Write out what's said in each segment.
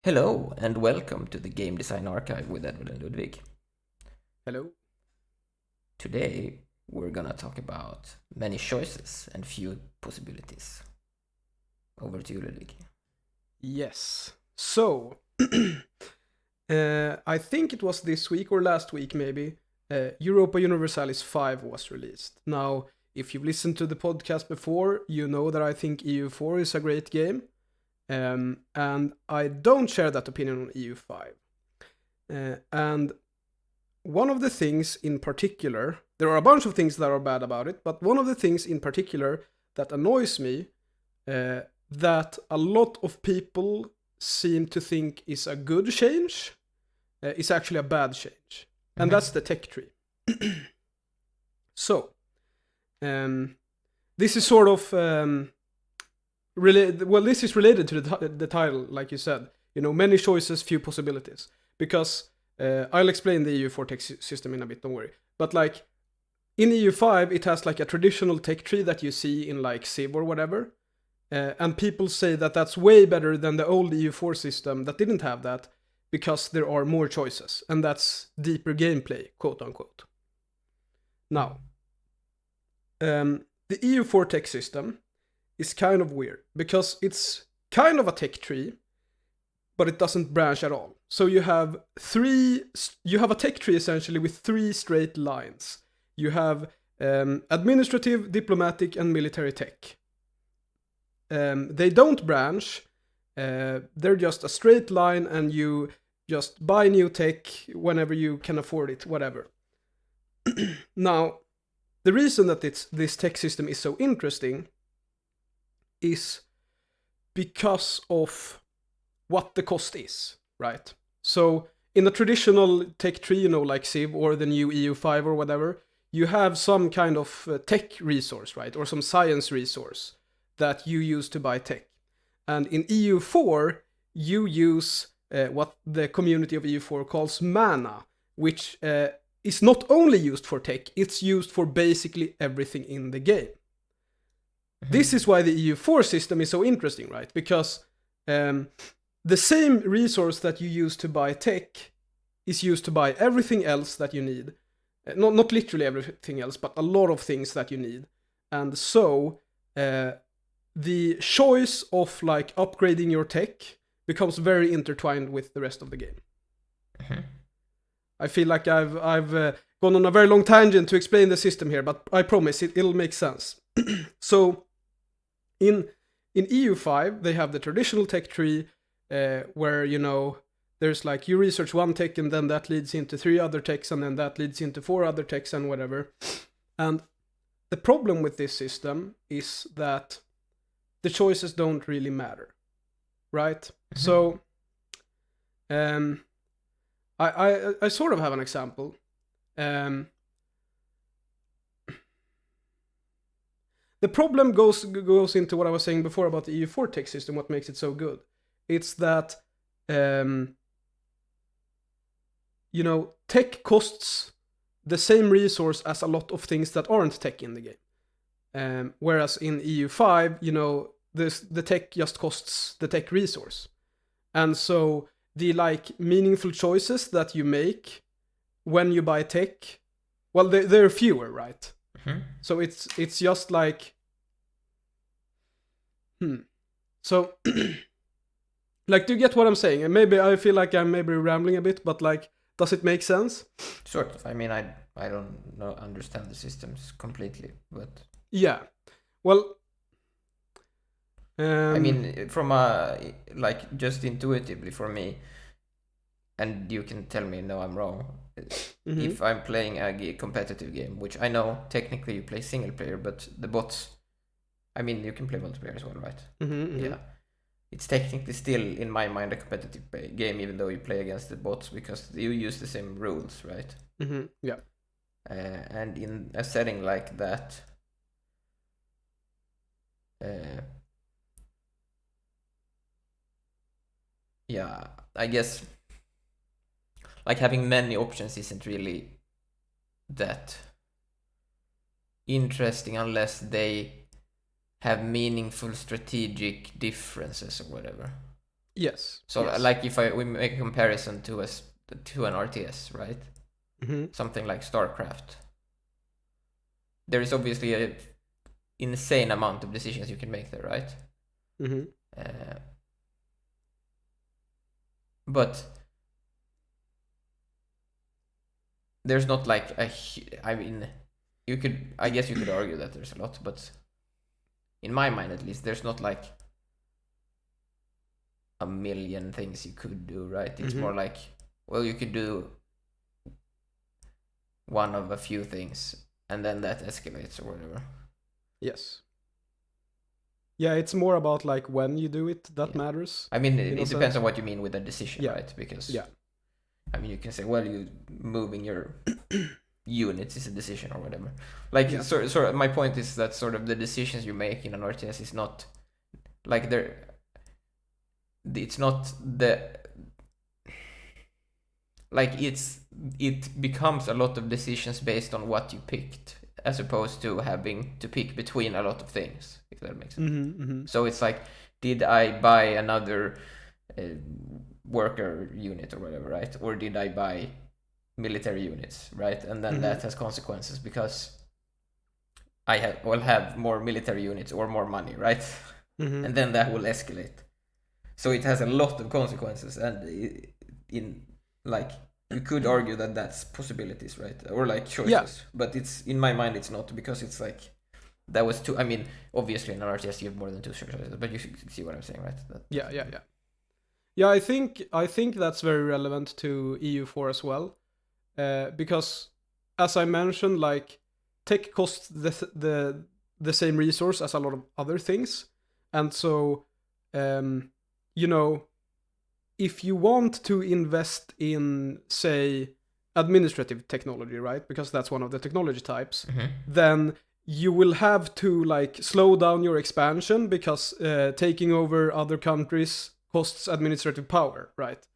Hello and welcome to the Game Design Archive with Edward and Ludwig. Hello. Today we're gonna talk about many choices and few possibilities. Over to you, Ludwig. Yes. So, I think it was this week or last week, maybe. Europa Universalis 5 was released. Now, if you've listened to the podcast before, you know that I think EU4 is a great game. And I don't share that opinion on EU5. And one of the things in particular, there are a bunch of things that are bad about it, but one of the things in particular that annoys me, that a lot of people seem to think is a good change, is actually a bad change. And that's the tech tree. So, this is sort of related. Well, this is related to the title, like you said. You know, many choices, few possibilities. Because I'll explain the EU4 tech system in a bit. Don't worry. But like in EU5, it has like a traditional tech tree that you see in like Civ or whatever. And people say that that's way better than the old EU4 system that didn't have that because there are more choices. And that's deeper gameplay, quote unquote. Now, the EU4 tech system is kind of weird because it's kind of a tech tree, but it doesn't branch at all. So you have a tech tree essentially with three straight lines. You have administrative, diplomatic, and military tech. They don't branch. They're just a straight line, and you just buy new tech whenever you can afford it, whatever. Now, the reason that this tech system is so interesting is because of what the cost is, right? So in a traditional tech tree, like Civ or the new EU5 or whatever, you have some kind of tech resource, right? Or some science resource that you use to buy tech. And in EU4, you use what the community of EU4 calls mana, which is not only used for tech, it's used for basically everything in the game. This is why the EU4 system is so interesting, right? Because the same resource that you use to buy tech is used to buy everything else that you need. Not literally everything else, but a lot of things that you need. And so the choice of like upgrading your tech becomes very intertwined with the rest of the game. I feel like I've gone on a very long tangent to explain the system here, but I promise it'll make sense. So in EU5, they have the traditional tech tree where, there's like you research one tech and then that leads into three other techs and then that leads into four other techs and whatever. And the problem with this system is that the choices don't really matter, right? So I sort of have an example. The problem goes into what I was saying before about the EU4 tech system, what makes it so good. It's that, tech costs the same resource as a lot of things that aren't tech in the game. Whereas in EU5, the tech just costs the tech resource. And so the meaningful choices that you make when you buy tech, well, they're fewer, right? So it's just like, So, like, do you get what I'm saying? And maybe I feel like I'm maybe rambling a bit, but like, does it make sense? Sort of. I mean, I don't know, understand the systems completely, but Yeah. Well, I mean, from just intuitively for me, and you can tell me no, I'm wrong. If I'm playing a competitive game, which I know technically you play single player, but the bots, I mean, you can play multiplayer as well, right? Yeah. It's technically still, in my mind, a competitive game, even though you play against the bots, because you use the same rules, right? Yeah. And in a setting like that, yeah, I guess like having many options isn't really that interesting unless they have meaningful strategic differences or whatever. Yes. So yes. like if we make a comparison to an RTS, right? Something like StarCraft. There is obviously a insane amount of decisions you can make there, right? But there's not like I mean, I guess you could argue that there's a lot, but in my mind at least, there's not like a million things you could do, right? It's more like, well, you could do one of a few things, and then that escalates or whatever. Yes. Yeah, it's more about like when you do it that matters. I mean, it depends on what you mean with a decision, right? Because yeah, I mean, you can say, well, you moving your units is a decision or whatever. Like, sort of, my point is that sort of the decisions you make in an RTS is not like it's not the like it becomes a lot of decisions based on what you picked, as opposed to having to pick between a lot of things, if that makes sense. So it's like, did I buy another worker unit or whatever, right? Or did I buy military units, right? And then that has consequences because I will have more military units or more money, right? And then that will escalate. So it has a lot of consequences, and in like, you could argue that that's possibilities, right? Or like choices. Yeah. But it's, in my mind, it's not, because it's like, that was two. I mean, obviously in an RTS you have more than two choices, but you see what I'm saying, right? Yeah, I think that's very relevant to EU4 as well, because as I mentioned, like, tech costs the same resource as a lot of other things, and so you know, if you want to invest in, say, administrative technology, right? Because that's one of the technology types, then you will have to like slow down your expansion, because taking over other countries costs administrative power, right?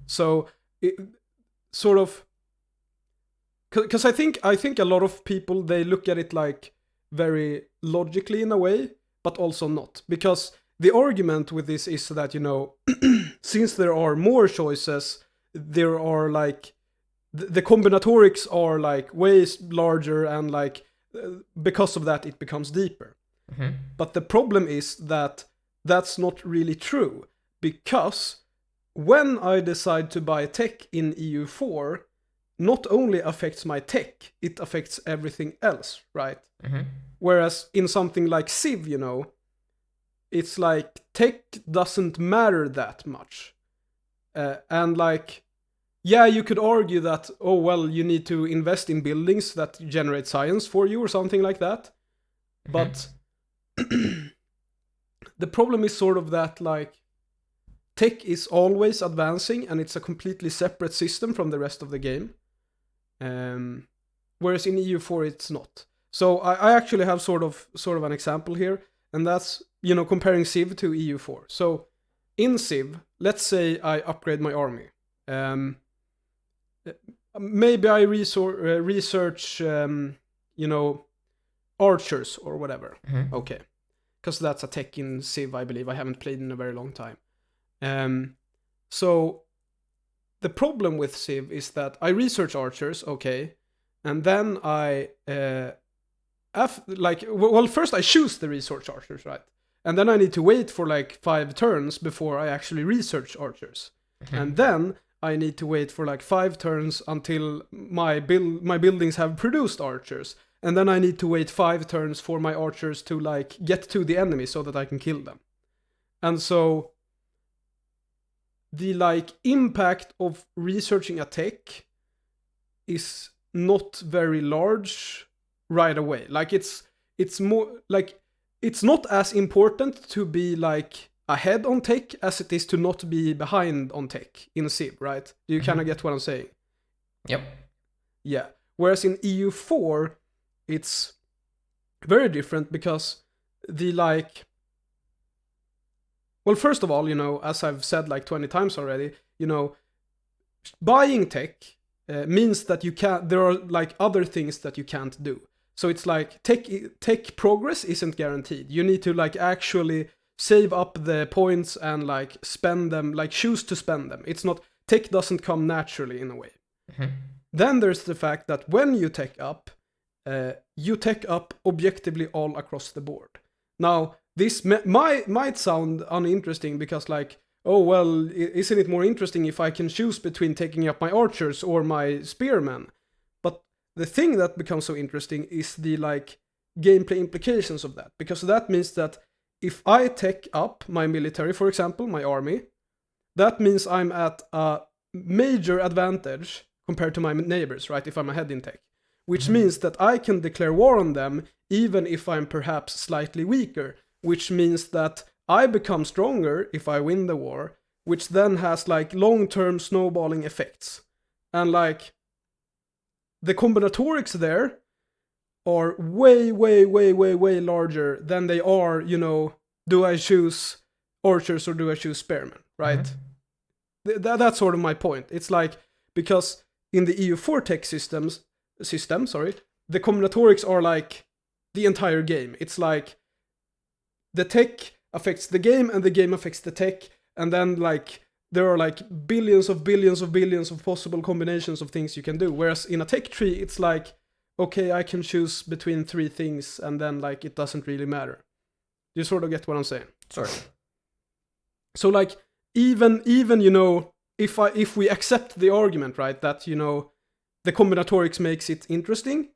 So it sort of, because I think a lot of people, they look at it like very logically in a way, but also not, because the argument with this is that, you know, since there are more choices, there are like the combinatorics are like way larger, and like because of that it becomes deeper. But the problem is that that's not really true, because when I decide to buy tech in EU4, not only affects my tech, it affects everything else, right? Whereas in something like Civ, you know, it's like tech doesn't matter that much. And like, yeah, you could argue that, oh, well, you need to invest in buildings that generate science for you or something like that. But the problem is sort of that, like, tech is always advancing, and it's a completely separate system from the rest of the game. Whereas in EU4 it's not. So I actually have sort of an example here, and that's, you know, comparing Civ to EU4. So in Civ, let's say I upgrade my army. Maybe I research, you know, archers or whatever. Okay. Because that's a tech in Civ, I believe. I haven't played in a very long time. So the problem with Civ is that I research archers, okay, and then I first I choose the research archers, right? And then I need to wait for like 5 turns before I actually research archers. And then I need to wait for like 5 turns until my buildings have produced archers. And then I need to wait 5 turns for my archers to like get to the enemy so that I can kill them. And so the like impact of researching a tech is not very large right away. Like it's more like, it's not as important to be like ahead on tech as it is to not be behind on tech in Civ, right? Do you kind of get what I'm saying? Yep. Yeah. Whereas in EU4, it's very different, because the like, well, first of all, you know, as I've said like 20 times already, you know, buying tech means that there are like other things that you can't do. So it's like tech progress isn't guaranteed. You need to like actually save up the points and like spend them, like choose to spend them. It's not, tech doesn't come naturally in a way. Mm-hmm. Then there's the fact that when you tech up objectively all across the board. Now, this might sound uninteresting because like, oh well, isn't it more interesting if I can choose between taking up my archers or my spearmen? But the thing that becomes so interesting is the like gameplay implications of that, because that means that if I tech up my military, for example, my army, that means I'm at a major advantage compared to my neighbors, right? If I'm ahead in tech. Which means that I can declare war on them even if I'm perhaps slightly weaker. Which means that I become stronger if I win the war, which then has like long-term snowballing effects. And like, the combinatorics there are way, way, way, way, way larger than they are, you know, do I choose archers or do I choose spearmen, right? That's sort of my point. It's like, because in the EU4 tech system, the combinatorics are like the entire game. It's like the tech affects the game and the game affects the tech, and then like there are like billions of possible combinations of things you can do. Whereas in a tech tree, it's like, okay, I can choose between 3 things and then like it doesn't really matter. You sort of get what I'm saying? Sorry. So like even you know, if we accept the argument, right, that you know the combinatorics makes it interesting,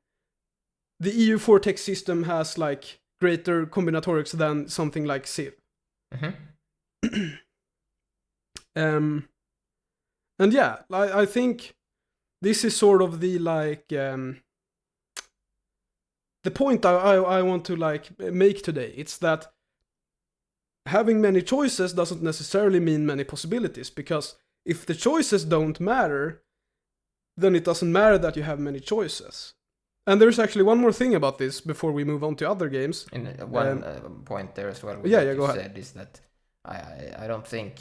the EU4 tech system has like greater combinatorics than something like Civ. And yeah, I think this is sort of the like the point I want to like make today. It's that having many choices doesn't necessarily mean many possibilities, because if the choices don't matter, then it doesn't matter that you have many choices. And there's actually one more thing about this before we move on to other games. And one point there as well. Yeah, go ahead. Said is that I don't think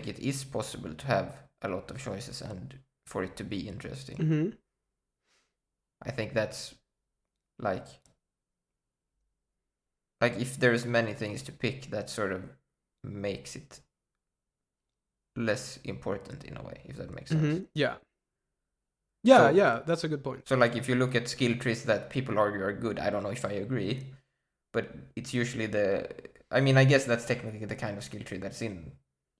it is possible to have a lot of choices and for it to be interesting. Mm-hmm. I think that's like if there's many things to pick, that sort of makes it less important in a way, if that makes sense. Mm-hmm. Yeah, that's a good point. So like if you look at skill trees that people argue are good, I don't know if I agree, but it's usually I guess that's technically the kind of skill tree that's in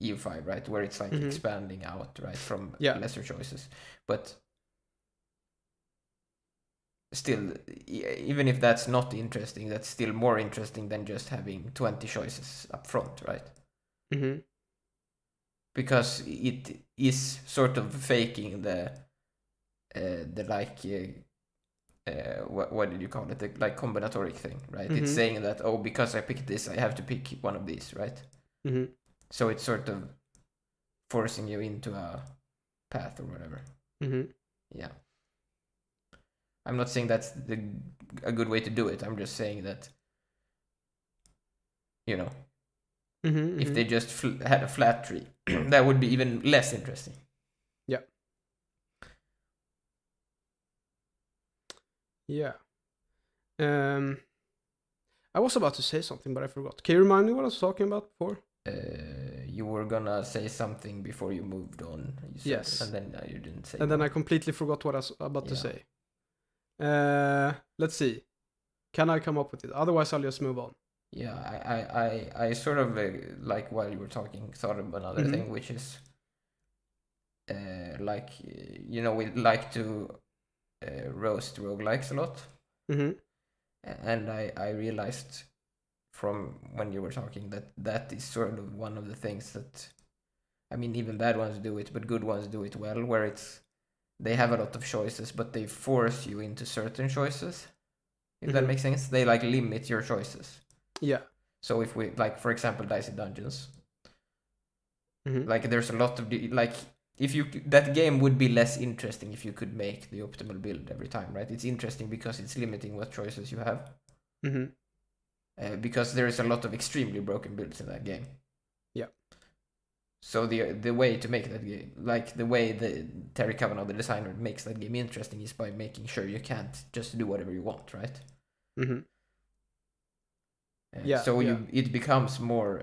EU5, right? Where it's like expanding out, right, from lesser choices. But still, even if that's not interesting, that's still more interesting than just having 20 choices up front, right? Mm-hmm. Because it is sort of faking the like what did you call it? The like combinatoric thing, right? Mm-hmm. It's saying that, oh, because I picked this, I have to pick one of these, right? Mm-hmm. So it's sort of forcing you into a path or whatever. Mm-hmm. Yeah. I'm not saying that's a good way to do it. I'm just saying that, you know, if they just had a flat tree, that would be even less interesting. Yeah. Yeah. I was about to say something, but I forgot. Can you remind me what I was talking about before? You were gonna say something before you moved on. Yes. And then you didn't say. And then I completely forgot what I was about to say. Let's see. Can I come up with it? Otherwise, I'll just move on. Yeah, I sort of like while you were talking thought of another thing, which is like, you know, we like to roast roguelikes a lot. Mm-hmm. And I realized from when you were talking that is sort of one of the things that, I mean, even bad ones do it, but good ones do it well, where they have a lot of choices, but they force you into certain choices, if that makes sense. They like limit your choices. Yeah. So if we, like, for example, Dicey Dungeons, like there's a lot of like, that game would be less interesting if you could make the optimal build every time, right? It's interesting because it's limiting what choices you have. Because there is a lot of extremely broken builds in that game. Yeah. So the way to make that game, like the way the Terry Kavanagh, the designer, makes that game interesting is by making sure you can't just do whatever you want, right? It becomes more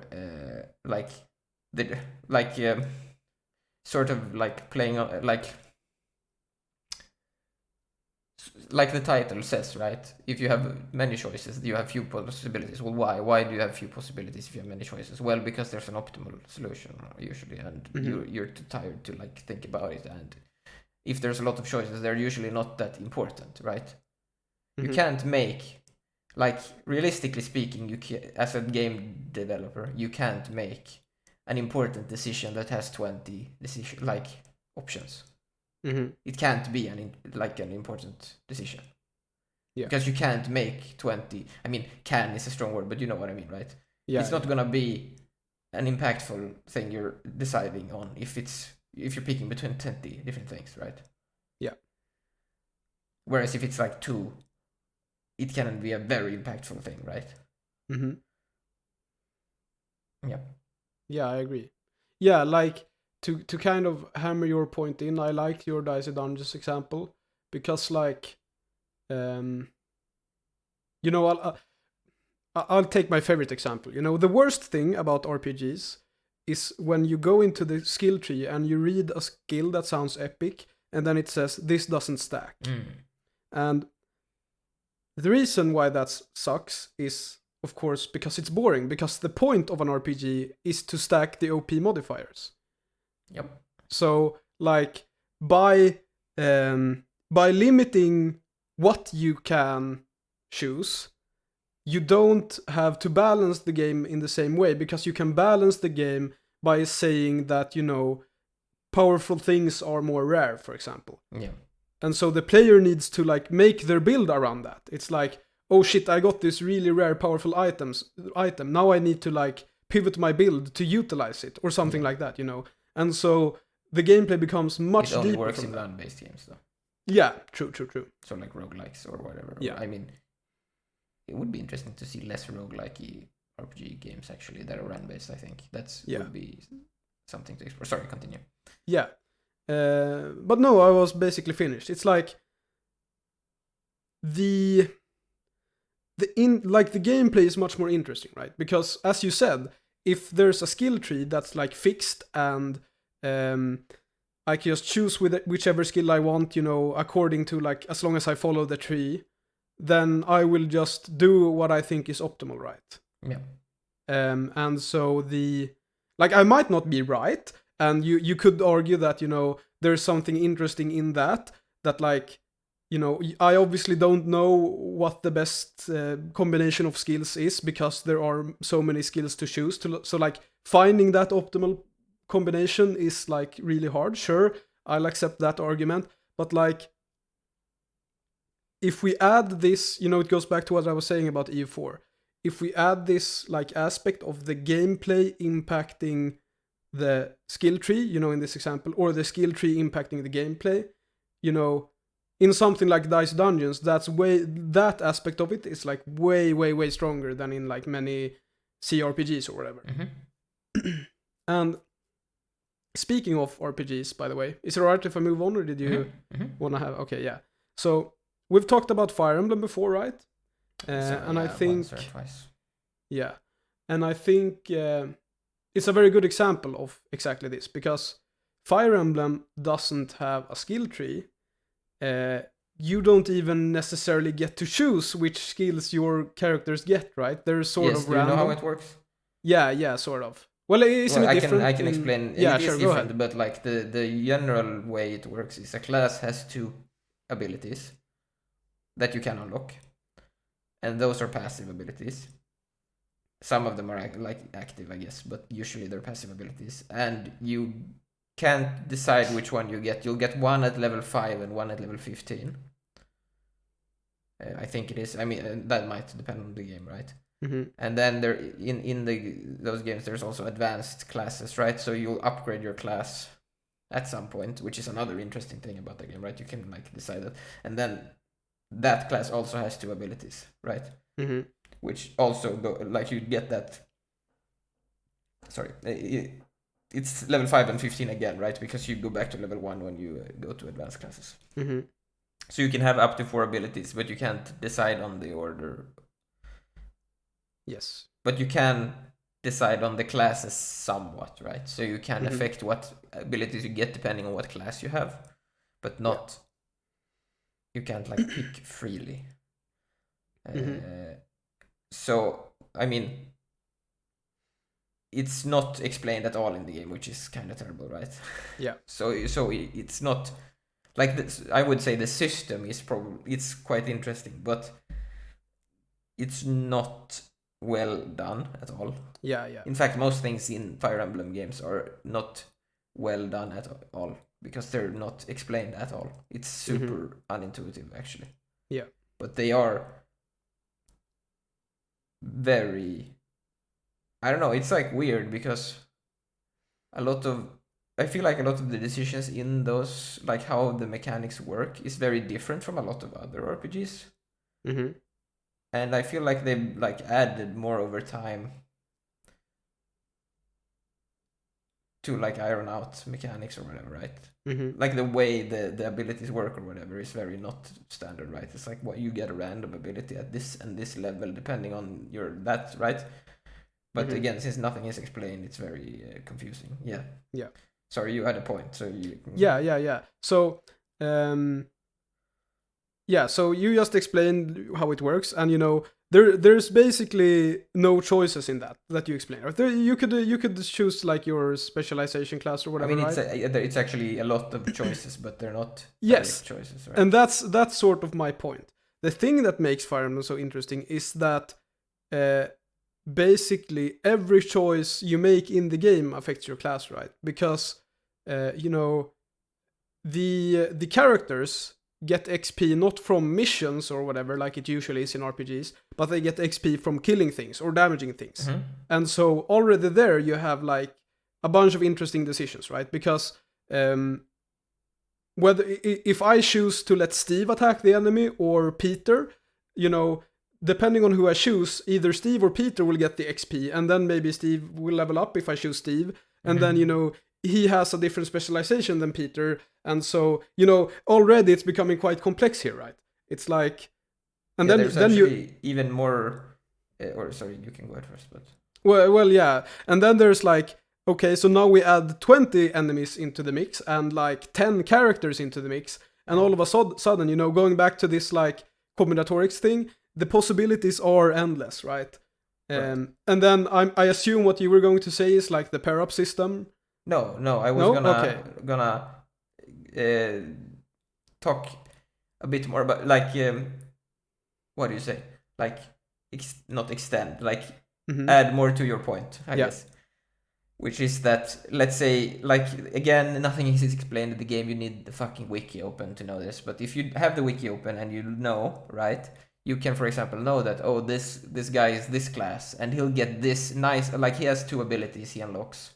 sort of like playing on like the title says, right? If you have many choices, you have few possibilities. Well, why? Why do you have few possibilities if you have many choices? Well, because there's an optimal solution usually, and you're too tired to like think about it. And if there's a lot of choices, they're usually not that important, right? You can't make, like, realistically speaking, as a game developer, you can't make an important decision that has 20 options. It can't be an important decision. Because you can't make 20. I mean, can is a strong word, but you know what I mean, right? It's not gonna be an impactful thing you're deciding on if you're picking between 20 different things, right? Yeah. Whereas if it's like 2, it can be a very impactful thing, right? Yeah. Yeah, I agree. Yeah, like to kind of hammer your point in, I liked your Dicey Dungeons example because, like, you know, I'll take my favorite example. You know, the worst thing about RPGs is when you go into the skill tree and you read a skill that sounds epic, and then it says this doesn't stack. And the reason why that sucks is, of course, because it's boring. Because the point of an RPG is to stack the OP modifiers. Yep. So, like, by limiting what you can choose, you don't have to balance the game in the same way, because you can balance the game by saying that, you know, powerful things are more rare, for example. Yeah. And so the player needs to, like, make their build around that. It's like, oh shit, I got this really rare powerful item. Now I need to, like, pivot my build to utilize it, or something like that, you know. And so the gameplay becomes much deeper. It only works in run-based games, though. Yeah, true. So like roguelikes or whatever. Yeah. I mean, it would be interesting to see less roguelike RPG games actually that are run-based, I think. Would be something to explore. Sorry, continue. Yeah. But no, I was basically finished. It's like the gameplay is much more interesting, right? Because as you said, if there's a skill tree that's like fixed and I can just choose with whichever skill I want, you know, according to, like, as long as I follow the tree, then I will just do what I think is optimal, right? Yeah. And so I might not be right, and you could argue that, you know, there's something interesting in that, like, you know, I obviously don't know what the best combination of skills is, because there are so many skills to choose. So, like, finding that optimal combination is, like, really hard. Sure, I'll accept that argument. But, like, if we add this, you know, it goes back to what I was saying about EU4. If we add this, like, aspect of the gameplay impacting the skill tree, you know, in this example, or the skill tree impacting the gameplay, you know, in something like Dice Dungeons, that aspect of it is, like, way stronger than in, like, many CRPGs or whatever. And speaking of RPGs, by the way, is it alright if I move on, or did you want to have? Okay, yeah. So we've talked about Fire Emblem before, right? And I think, once or twice. Yeah, and I think it's a very good example of exactly this, because Fire Emblem doesn't have a skill tree. You don't even necessarily get to choose which skills your characters get, right? They're sort of random. Do you know how it works? Yeah, sort of. Well, isn't it different? I can explain. Yeah, it sure, is go different, ahead. but like the general way it works is a class has 2 abilities that you can unlock, and those are passive abilities. Some of them are like active, I guess, but usually they're passive abilities, and you can't decide which one you get. You'll get one at level 5 and one at level 15. I think it is. I mean, that might depend on the game, right? And then there in those games there's also advanced classes, right? So you'll upgrade your class at some point, which is another interesting thing about the game, right? You can, like, decide that, and then that class also has 2 abilities, right? Which also you get that. Sorry, it's level 5 and 15 again, right? Because you go back to level 1 when you go to advanced classes. So you can have up to 4 abilities, but you can't decide on the order. Yes. But you can decide on the classes somewhat, right? So you can affect what abilities you get depending on what class you have, but not you can't like pick freely. So I mean, it's not explained at all in the game, which is kind of terrible, right? Yeah. So it's not like this. I would say the system is probably it's quite interesting, but it's not well done at all. Yeah. In fact, most things in Fire Emblem games are not well done at all because they're not explained at all. It's super unintuitive, actually. Yeah. But they are very. I don't know. It's like weird because I feel like a lot of the decisions in those, like how the mechanics work, is very different from a lot of other RPGs. And I feel like they've like added more over time to like iron out mechanics or whatever, right? Like the way the abilities work or whatever is very not standard, right? It's like what you get a random ability at this and this level depending on your that, right? But again, since nothing is explained, it's very confusing. Yeah. Sorry, you had a point, so you. Yeah. So, so you just explained how it works, and there's basically no choices in that you explain. Right? You could choose like your specialization class or whatever. I mean, right? It's actually a lot of choices, but they're not yes direct choices, right? And that's sort of my point. The thing that makes Fire Emblem so interesting is that basically every choice you make in the game affects your class, right? Because the characters get XP not from missions or whatever like it usually is in RPGs, but they get XP from killing things or damaging things. And so already there you have like a bunch of interesting decisions, right? Because whether if I choose to let Steve attack the enemy or Peter, depending on who I choose, either Steve or Peter will get the XP, and then maybe Steve will level up if I choose Steve, and then he has a different specialization than Peter, and so already it's becoming quite complex here, right? It's like, and then there's actually even more. Or sorry, you can go ahead first, but well, yeah, and then there's like, okay, so now we add 20 enemies into the mix and like 10 characters into the mix, and all of a sudden, going back to this like combinatorics thing, the possibilities are endless, right? And then I assume what you were going to say is like the pair-up system. No, I was gonna talk a bit more about like what do you say? Like not extend, like add more to your point, I guess. Which is that, let's say, like, again, nothing is explained in the game, you need the fucking wiki open to know this, but if you have the wiki open and you know, right, you can, for example, know that, oh, this guy is this class, and he'll get this nice, like, he has 2 abilities he unlocks,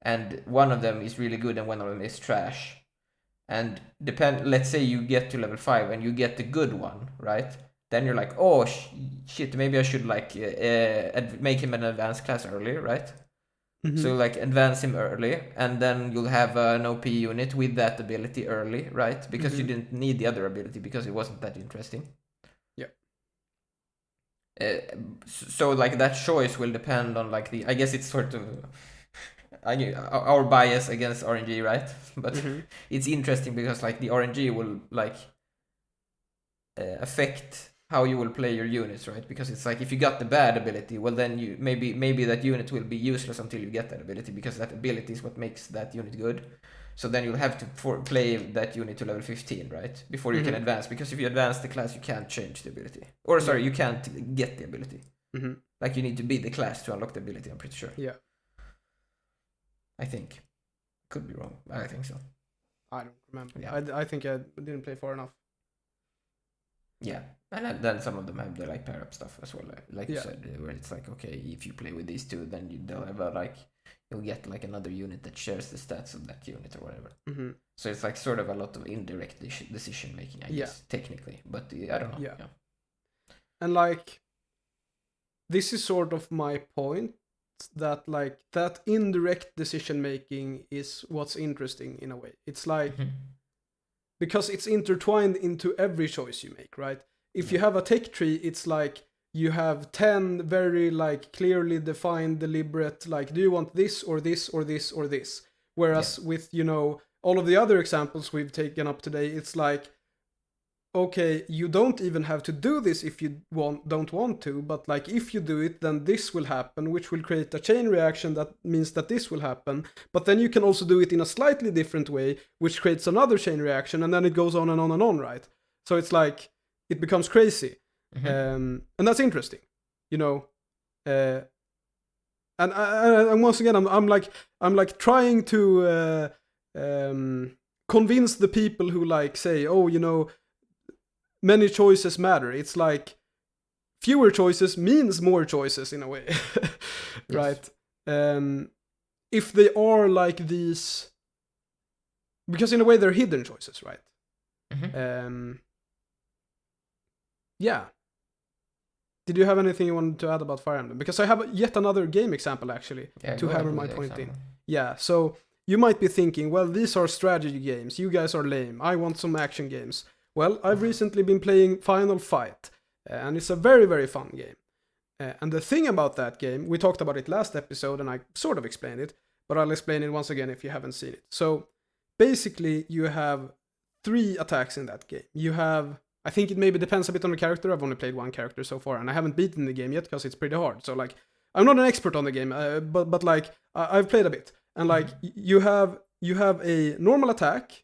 and one of them is really good and one of them is trash. And let's say you get to level 5 and you get the good one, right? Then you're like, oh, shit, maybe I should, like, make him an advanced class early, right? So like advance him early, and then you'll have an OP unit with that ability early, right? Because you didn't need the other ability because it wasn't that interesting. So like that choice will depend on like I guess it's sort of our bias against RNG, right? But it's interesting because like the RNG will like affect how you will play your units, right? Because it's like if you got the bad ability, well then you maybe that unit will be useless until you get that ability, because that ability is what makes that unit good. So then you'll have to play that unit to level 15, right? Before you can advance, because if you advance the class, you can't change the ability. Or sorry, you can't get the ability. Like you need to be the class to unlock the ability, I'm pretty sure. Yeah. I think. Could be wrong. I think so. I don't remember. Yeah. I think I didn't play far enough. Yeah, and then some of them have the like pair up stuff as well, like you said, where it's like, okay, if you play with these two, then they'll have a like you'll get like another unit that shares the stats of that unit or whatever. So it's like sort of a lot of indirect decision making, I guess, technically, but I don't know. Yeah. And like this is sort of my point, that like that indirect decision making is what's interesting in a way. It's like because it's intertwined into every choice you make, right? If you have a tech tree, it's like you have 10 very like clearly defined, deliberate, like, do you want this or this or this or this? Whereas with, you know, all of the other examples we've taken up today, it's like, okay, you don't even have to do this if you don't want to, but like if you do it, then this will happen, which will create a chain reaction that means that this will happen. But then you can also do it in a slightly different way, which creates another chain reaction, and then it goes on and on and on, right? So it's like, it becomes crazy. And that's interesting, you know. And once again, I'm like trying to convince the people who like say, oh, you know, many choices matter. It's like fewer choices means more choices in a way, right? If they are like these, because in a way they're hidden choices, right? Yeah. Did you have anything you wanted to add about Fire Emblem? Because I have yet another game example actually to hammer my point in. Yeah, so you might be thinking, well, these are strategy games. You guys are lame. I want some action games. Well, I've recently been playing Final Fight, and it's a very, very fun game. And the thing about that game, we talked about it last episode, and I sort of explained it, but I'll explain it once again if you haven't seen it. So basically, you have 3 attacks in that game. You have, I think it maybe depends a bit on the character. I've only played 1 character so far, and I haven't beaten the game yet because it's pretty hard. So like, I'm not an expert on the game, but like I've played a bit, and like you have a normal attack,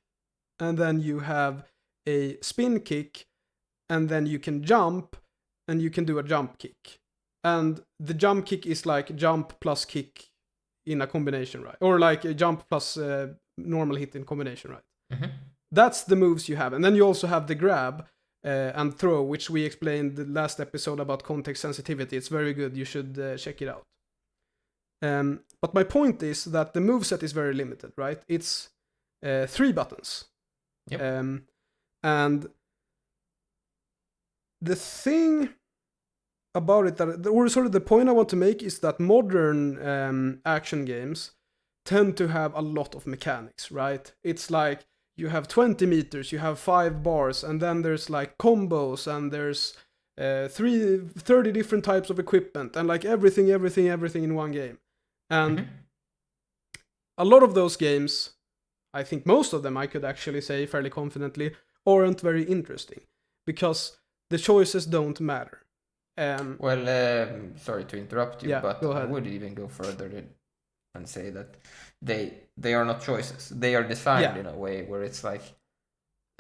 and then you have a spin kick, and then you can jump, and you can do a jump kick. And the jump kick is like jump plus kick in a combination, right? Or like a jump plus normal hit in combination, right? That's the moves you have. And then you also have the grab and throw, which we explained the last episode about context sensitivity. It's very good. You should check it out. But my point is that the moveset is very limited, right? It's 3 buttons. Yep. And the thing about it, or sort of the point I want to make, is that modern action games tend to have a lot of mechanics, right? It's like you have 20 meters, you have 5 bars, and then there's like combos, and there's 30 different types of equipment, and like everything in one game. And a lot of those games, I think most of them, I could actually say fairly confidently, aren't very interesting because the choices don't matter. Sorry to interrupt you, but go I ahead. would even go further and say that they are not choices. They are designed in a way where it's like,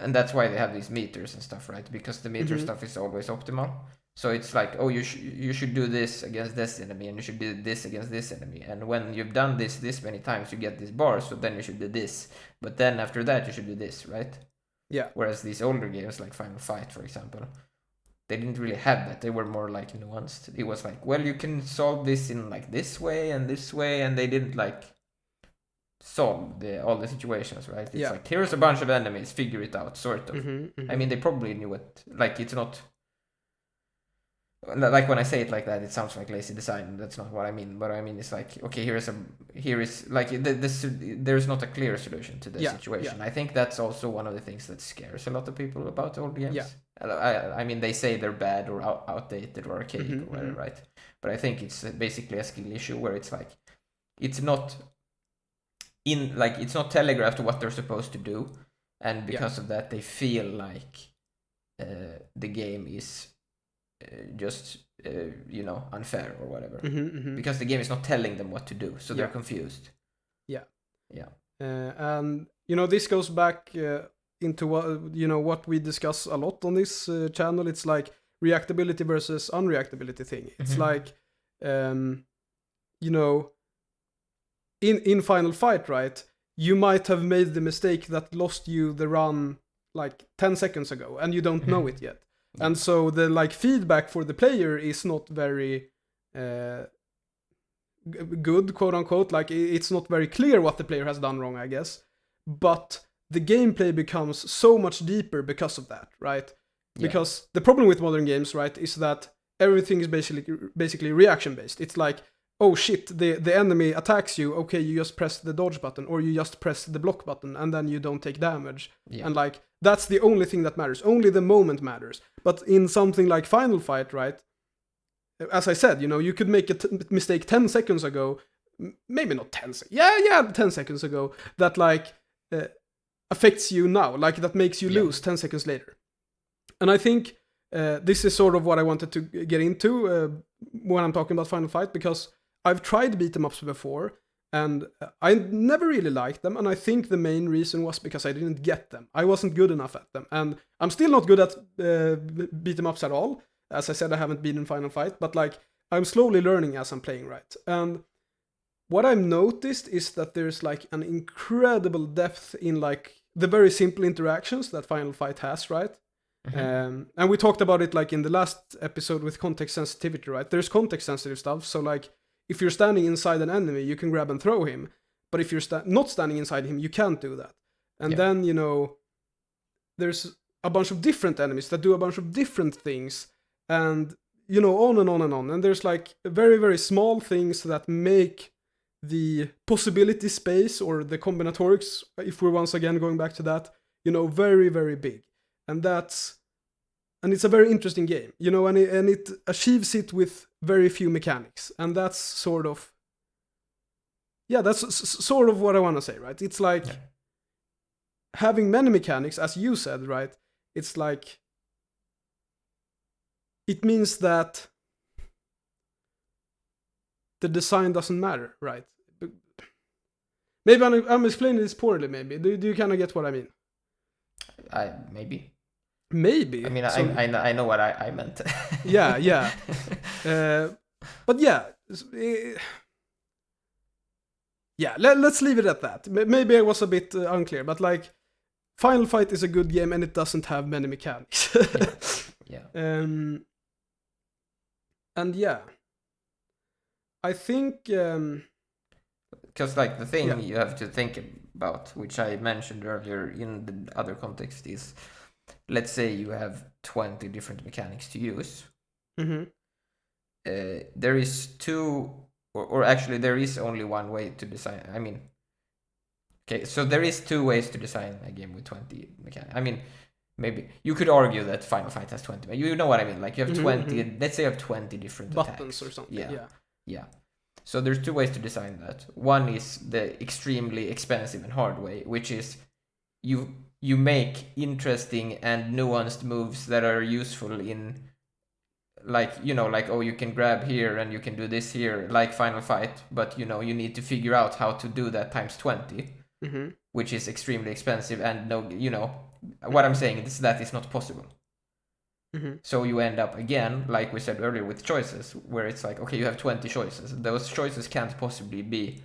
and that's why they have these meters and stuff, right? Because the meter stuff is always optimal. So it's like, oh, you should do this against this enemy, and you should do this against this enemy. And when you've done this many times, you get this bar, so then you should do this. But then after that, you should do this, right? Yeah. Whereas these older games, like Final Fight, for example, they didn't really have that. They were more like nuanced. It was like, well, you can solve this in like this way, and they didn't like solve all the situations, right? It's like, here's a bunch of enemies, figure it out, sort of. I mean, they probably knew it. Like, it's not... Like, when I say it like that, it sounds like lazy design. That's not what I mean. But I mean, it's like, okay, here is like there's not a clear solution to the situation. I think that's also one of the things that scares a lot of people about old games. I mean, they say they're bad or outdated or archaic or whatever, right? But I think it's basically a skill issue where it's like, it's not telegraphed what they're supposed to do, and because of that, they feel like the game is just unfair or whatever, because the game is not telling them what to do, so they're confused. And this goes back into what we discuss a lot on this channel. It's like reactability versus unreactability thing. It's like in Final Fight, right, you might have made the mistake that lost you the run like 10 seconds ago, and you don't know it yet. And so the like feedback for the player is not very good, quote unquote. Like, it's not very clear what the player has done wrong, I guess. But the gameplay becomes so much deeper because of that, right? Because the problem with modern games, right, is that everything is basically reaction based. It's like, oh shit, the enemy attacks you. Okay, you just press the dodge button, or you just press the block button, and then you don't take damage. And like, that's the only thing that matters. Only the moment matters. But in something like Final Fight, right, as I said, you could make a mistake 10 seconds ago, maybe not 10 seconds, yeah, 10 seconds ago, that like affects you now, like that makes you lose 10 seconds later. And I think this is sort of what I wanted to get into when I'm talking about Final Fight, because I've tried beat 'em ups before, and I never really liked them, and I think the main reason was because I didn't get them. I wasn't good enough at them, and I'm still not good at beat 'em ups at all. As I said, I haven't been in Final Fight, but like I'm slowly learning as I'm playing, right? And what I've noticed is that there's like an incredible depth in like the very simple interactions that Final Fight has, right? And we talked about it like in the last episode with context sensitivity, right? There's context sensitive stuff, so like if you're standing inside an enemy, you can grab and throw him, but if you're not standing inside him, you can't do that. And then there's a bunch of different enemies that do a bunch of different things, and on and on and on. And there's like very, very small things that make the possibility space or the combinatorics, if we're once again going back to that, very, very big. And it's a very interesting game, and it achieves it with very few mechanics. And that's sort of what I want to say, right? It's like having many mechanics, as you said, right? It's like, it means that the design doesn't matter, right? Maybe I'm explaining this poorly, maybe. Do you kind of get what I mean? Maybe. Maybe. I mean, I know what I meant. yeah. But yeah. Let's leave it at that. Maybe I was a bit unclear, but like, Final Fight is a good game and it doesn't have many mechanics. Yeah. And yeah. I think... because like the thing you have to think about, which I mentioned earlier in the other context, is let's say you have 20 different mechanics to use. There is two, or actually there is only one way to design. I mean, okay, so there is two ways to design a game with 20 mechanics. I mean, maybe you could argue that Final Fight has 20. You know what I mean? Like you have 20. Let's say you have 20 different buttons attacks or something. Yeah. So there's two ways to design that. One is the extremely expensive and hard way, which is you make interesting and nuanced moves that are useful in, like, oh, you can grab here and you can do this here, like Final Fight, but you need to figure out how to do that times 20, which is extremely expensive, and what I'm saying is that is not possible. So you end up again, like we said earlier, with choices where it's like, okay, you have 20 choices. Those choices can't possibly be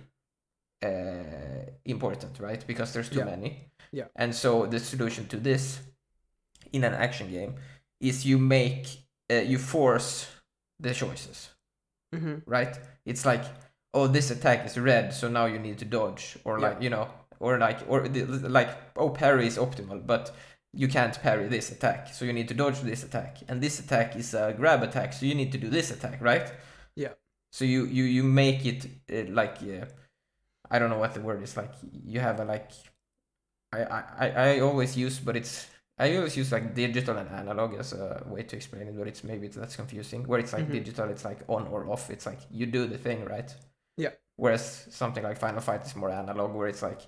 important, right? Because there's too many. Yeah. And so the solution to this in an action game is you force the choices, right? It's like, oh, this attack is red, so now you need to dodge, or oh, parry is optimal, but you can't parry this attack, so you need to dodge this attack, and this attack is a grab attack, so you need to do this attack, right? Yeah. So you make it I don't know what the word is, like you have a like I always use like digital and analog as a way to explain it, but that's confusing. Where it's like digital, it's like on or off. It's like you do the thing, right? Yeah. Whereas something like Final Fight is more analog, where it's like,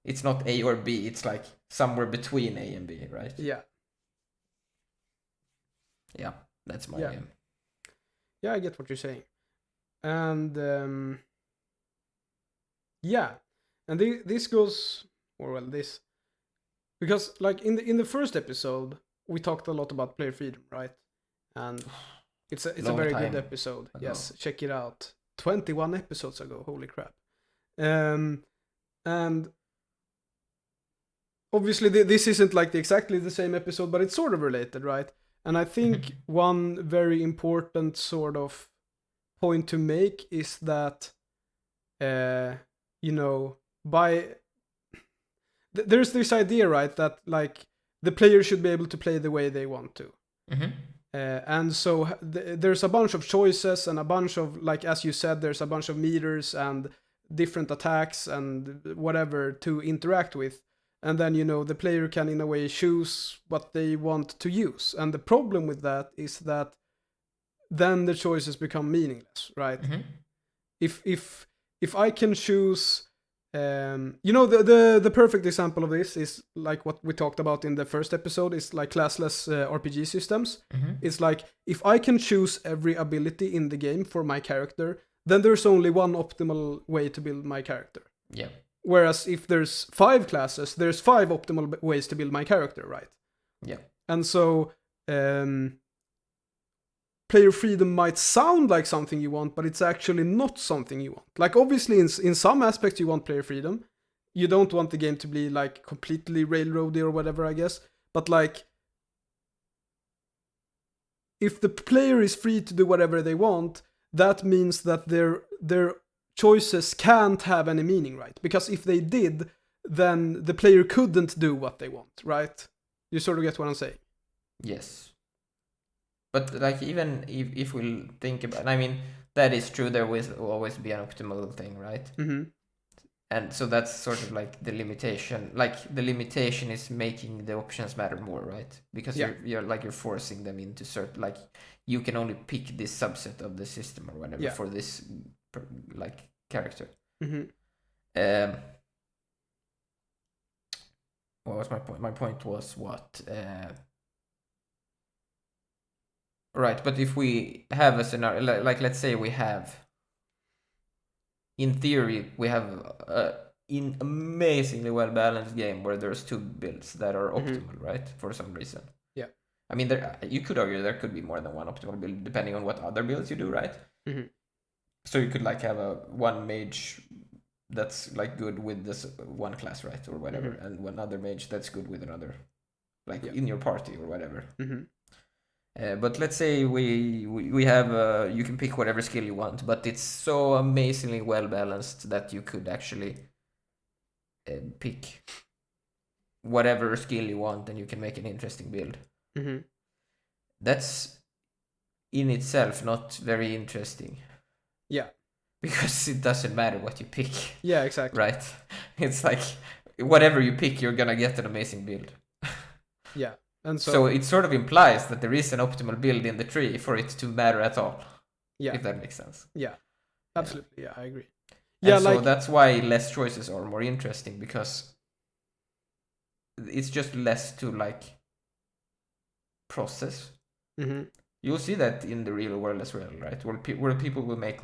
it's not A or B. It's like somewhere between A and B, right? Yeah. Yeah, that's my game. Yeah, I get what you're saying, and and this goes, this, because like in the first episode we talked a lot about player freedom, right? And it's a very good episode. Ago. Yes, check it out. 21 episodes ago. Holy crap! And obviously this isn't like exactly the same episode, but it's sort of related, right? And I think one very important sort of point to make is that, there's this idea, right, that like the player should be able to play the way they want to. And so there's a bunch of choices and a bunch of, like, as you said, there's a bunch of meters and different attacks and whatever to interact with. And then, the player can, in a way, choose what they want to use. And the problem with that is that then the choices become meaningless, right? Mm-hmm. If I can choose, the perfect example of this is like what we talked about in the first episode, is like classless RPG systems. Mm-hmm. It's like if I can choose every ability in the game for my character, then there's only one optimal way to build my character. Yeah. Whereas if there's 5 classes, there's 5 optimal ways to build my character, right? Yeah. And so player freedom might sound like something you want, but it's actually not something you want. Like obviously in some aspects you want player freedom. You don't want the game to be like completely railroady or whatever, I guess. But like if the player is free to do whatever they want, that means that their choices can't have any meaning, right? Because if they did, then the player couldn't do what they want, right? You sort of get what I'm saying? Yes. But like even if we'll think about, I mean, that is true. There will always be an optimal thing, right? Mm-hmm. And so that's sort of like the limitation. Like the limitation is making the options matter more, right? Because you're forcing them into certain, like you can only pick this subset of the system or whatever for this like character. Mm-hmm. What was my point? My point was what? Right, but if we have a scenario, like let's say we have, in theory, we have an amazingly well-balanced game where there's 2 builds that are optimal, right? For some reason. Yeah. I mean, you could argue there could be more than one optimal build depending on what other builds you do, right? Mm-hmm. So you could like have one mage that's like good with this one class, right, or whatever, and one other mage that's good with another, like in your party or whatever. Mm-hmm. But let's say we have you can pick whatever skill you want, but it's so amazingly well balanced that you could actually pick whatever skill you want, and you can make an interesting build. Mm-hmm. That's in itself not very interesting. Yeah. Because it doesn't matter what you pick. Yeah, exactly. Right? It's like whatever you pick, you're gonna get an amazing build. Yeah. And so it sort of implies that there is an optimal build in the tree for it to matter at all. Yeah. If that makes sense. Yeah. Absolutely. Yeah, I agree. Yeah, so that's why less choices are more interesting, because it's just less to like process. Mm-hmm. You'll see that in the real world as well, right? Where people will make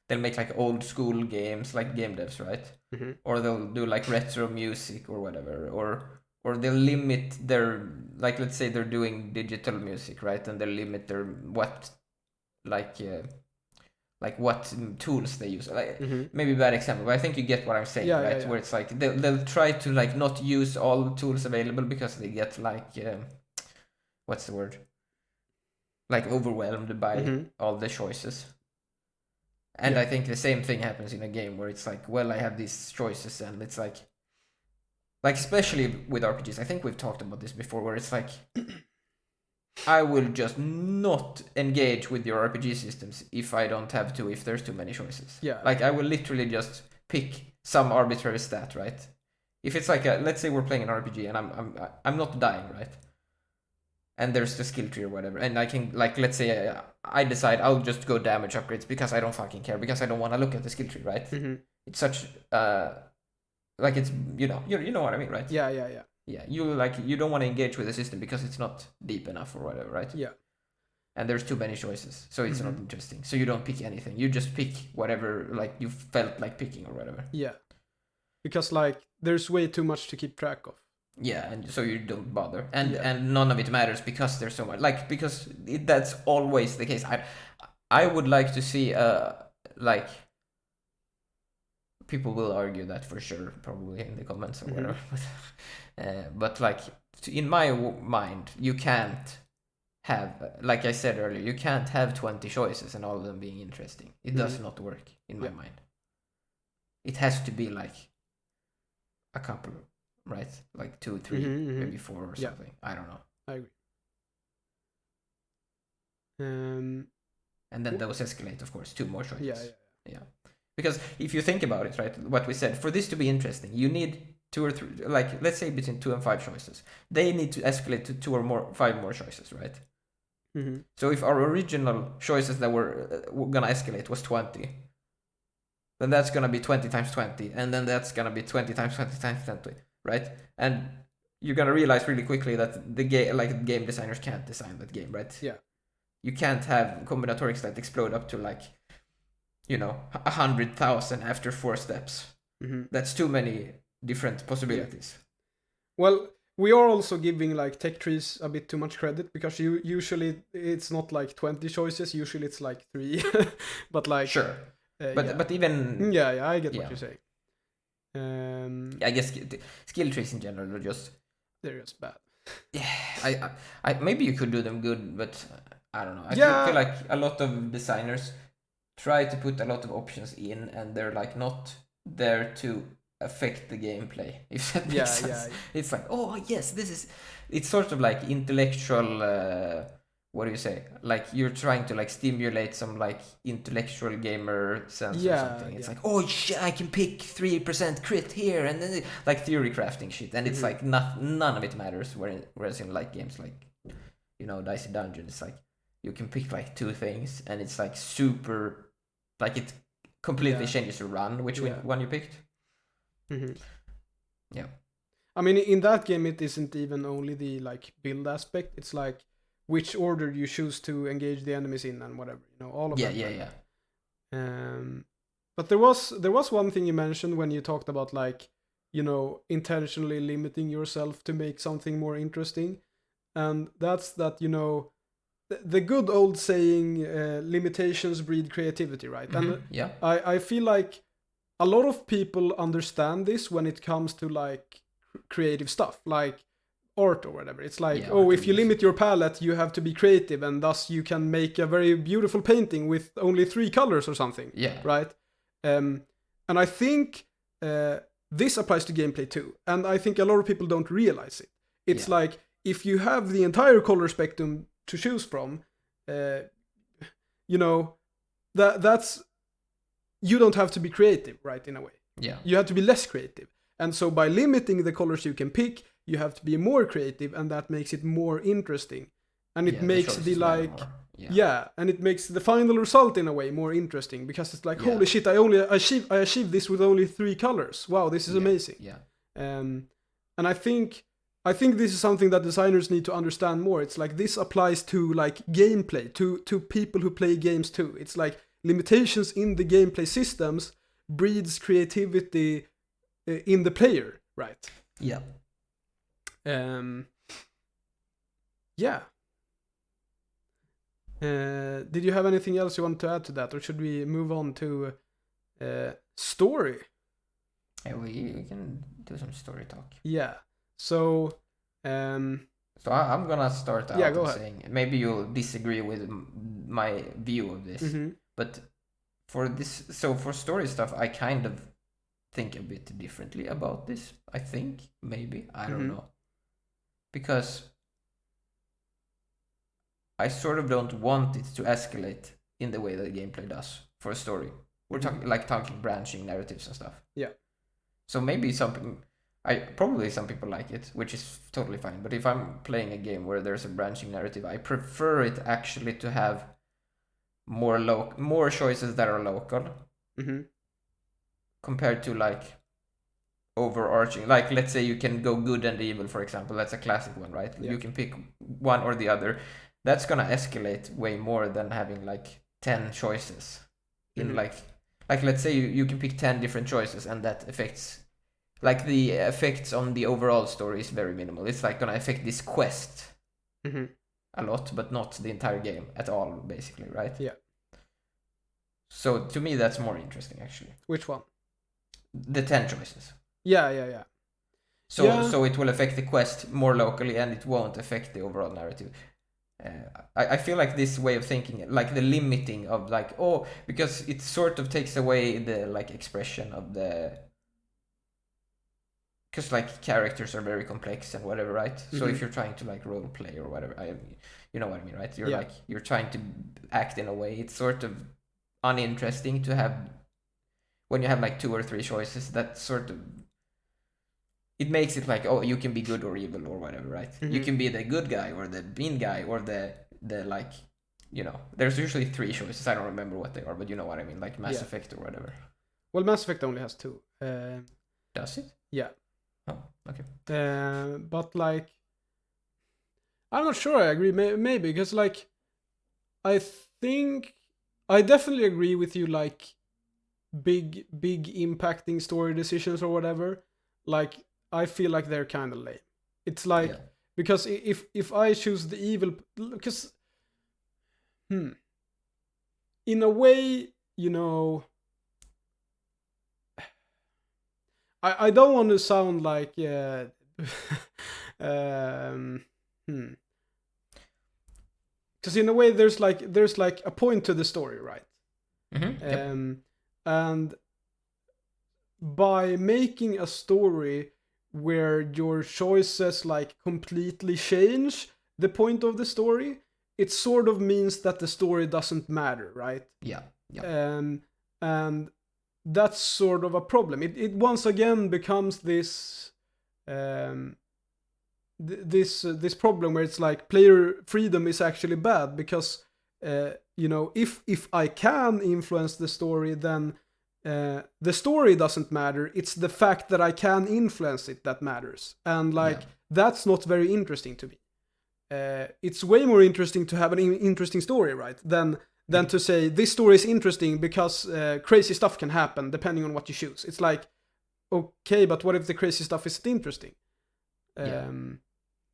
they'll make like old school games, like game devs, right? Mm-hmm. Or they'll do like retro music or whatever, or they'll limit their, like let's say they're doing digital music, right? And they'll limit their what tools they use. Like maybe a bad example, but I think you get what I'm saying, right? Where it's like they'll try to like not use all the tools available because they get like what's the word? Like overwhelmed by all the choices. And I think the same thing happens in a game where it's like, well, I have these choices, and it's like especially with RPGs, I think we've talked about this before, where it's like, I will just not engage with your RPG systems if I don't have to, if there's too many choices. Yeah. Like, I will literally just pick some arbitrary stat, right? If it's like let's say we're playing an RPG and I'm not dying, right? And there's the skill tree or whatever, and I can, like, let's say I decide I'll just go damage upgrades because I don't fucking care, because I don't want to look at the skill tree, right? It's such like, it's, you know what I mean, right? Yeah. You don't want to engage with the system because it's not deep enough or whatever, right? Yeah. And there's too many choices, so it's not interesting. So you don't pick anything. You just pick whatever like you felt like picking or whatever. Yeah. Because like there's way too much to keep track of. Yeah, and so you don't bother, and none of it matters because there's so much. Like, because that's always the case. I would like to see like, people will argue that for sure, probably in the comments or whatever. But like, in my mind, you can't have, like I said earlier, you can't have 20 choices and all of them being interesting. It does not work in my mind. It has to be like a couple. Right, like 2, 3, maybe 4 or something. I don't know. I agree. And then those escalate, of course, 2 more choices. Yeah. Because if you think about it, right, what we said, for this to be interesting, you need 2 or 3, like, let's say between 2 and 5 choices. They need to escalate to 2 or more, 5 more choices, right? So if our original choices that were gonna escalate was 20, then that's gonna be 20 times 20, and then that's gonna be 20 times 20 times 20, right? And you're gonna realize really quickly that the game designers can't design that game, right? Yeah. You can't have combinatorics that explode up to 100,000 after 4 steps. That's too many different possibilities. Yeah. Well, we are also giving like tech trees a bit too much credit, because usually it's not like 20 choices. Usually it's like 3. But like sure, but even yeah, I get what you're saying. I guess skill trees in general are they're just bad. Yeah, I maybe you could do them good, but I don't know. I feel like a lot of designers try to put a lot of options in, and they're like not there to affect the gameplay, if that makes sense. Yeah. It's like, oh yes, it's sort of like intellectual, what do you say? Like you're trying to like stimulate some like intellectual gamer sense or something. It's like, oh shit, I can pick 3% crit here, and then like theory crafting shit, and it's like none of it matters. Whereas in like games like Dicey Dungeon, it's like you can pick like 2 things, and it's like super, like it completely changes your run which one you picked. Yeah. I mean, in that game, it isn't even only the like build aspect. It's like which order you choose to engage the enemies in and whatever, all of that. Yeah. But there was one thing you mentioned when you talked about like, intentionally limiting yourself to make something more interesting, and that's that the good old saying, limitations breed creativity, right? And I feel like a lot of people understand this when it comes to like creative stuff, like art or whatever. It's like, if you limit your palette, you have to be creative, and thus you can make a very beautiful painting with only 3 colors or something. Yeah. Right? And I think this applies to gameplay too. And I think a lot of people don't realize it. It's like, if you have the entire color spectrum to choose from, that's, you don't have to be creative, right, in a way. Yeah. You have to be less creative. And so by limiting the colors you can pick, you have to be more creative, and that makes it more interesting. And it makes the like... and it makes the final result in a way more interesting, because it's like, holy shit, I achieved this with only 3 colors. Wow, this is amazing. Yeah. And I think this is something that designers need to understand more. It's like, this applies to like gameplay, to people who play games too. It's like limitations in the gameplay systems breeds creativity in the player, right? Yeah. Yeah. Did you have anything else you want to add to that, or should we move on to story? Yeah, we can do some story talk. Yeah. So I'm gonna start out go ahead. saying, maybe you'll disagree with my view of this, but for story stuff, I kind of think a bit differently about this. I think, maybe, I don't know, because I sort of don't want it to escalate in the way that gameplay does for a story. We're talking branching narratives and stuff. Yeah. So maybe some people like it, which is totally fine. But if I'm playing a game where there's a branching narrative, I prefer it actually to have more choices that are local, compared to like overarching. Like, let's say you can go good and evil, for example. That's a classic one, right? Yeah. You can pick one or the other. That's gonna escalate way more than having like 10 choices. In like let's say you can pick 10 different choices, and that affects, like, the effects on the overall story is very minimal. It's like gonna affect this quest a lot, but not the entire game at all, basically, right? Yeah. So to me, that's more interesting, actually. Which one? The 10 choices. Yeah. So it will affect the quest more locally, and it won't affect the overall narrative. I feel like this way of thinking, like the limiting of like, because it sort of takes away the like expression of the, because like characters are very complex and whatever, right? So if you're trying to like role play or whatever, you know what I mean, right? You're like, you're trying to act in a way, it's sort of uninteresting to have, when you have like 2 or 3 choices. That sort of, it makes it like, oh, you can be good or evil or whatever, right? You can be the good guy or the mean guy or the like, you know, there's usually 3 choices. I don't remember what they are, but you know what I mean, like Mass Effect or whatever. Well, Mass Effect only has 2. Does it? Yeah. Oh, okay. But like, I'm not sure I agree. Maybe because like, I think I definitely agree with you. Like, big impacting story decisions or whatever. Like, I feel like they're kind of lame. It's like because if I choose the evil, because in a way, you know, I don't want to sound like because in a way there's like a point to the story, right? And by making a story where your choices like completely change the point of the story, it sort of means that the story doesn't matter, right? Yeah. And that's sort of a problem. It once again becomes this this problem where it's like player freedom is actually bad because you know, if I can influence the story, then the story doesn't matter. It's the fact that I can influence it that matters, and like that's not very interesting to me. It's way more interesting to have an interesting story, right? Than to say this story is interesting because crazy stuff can happen depending on what you choose. It's like, okay, but what if the crazy stuff isn't interesting?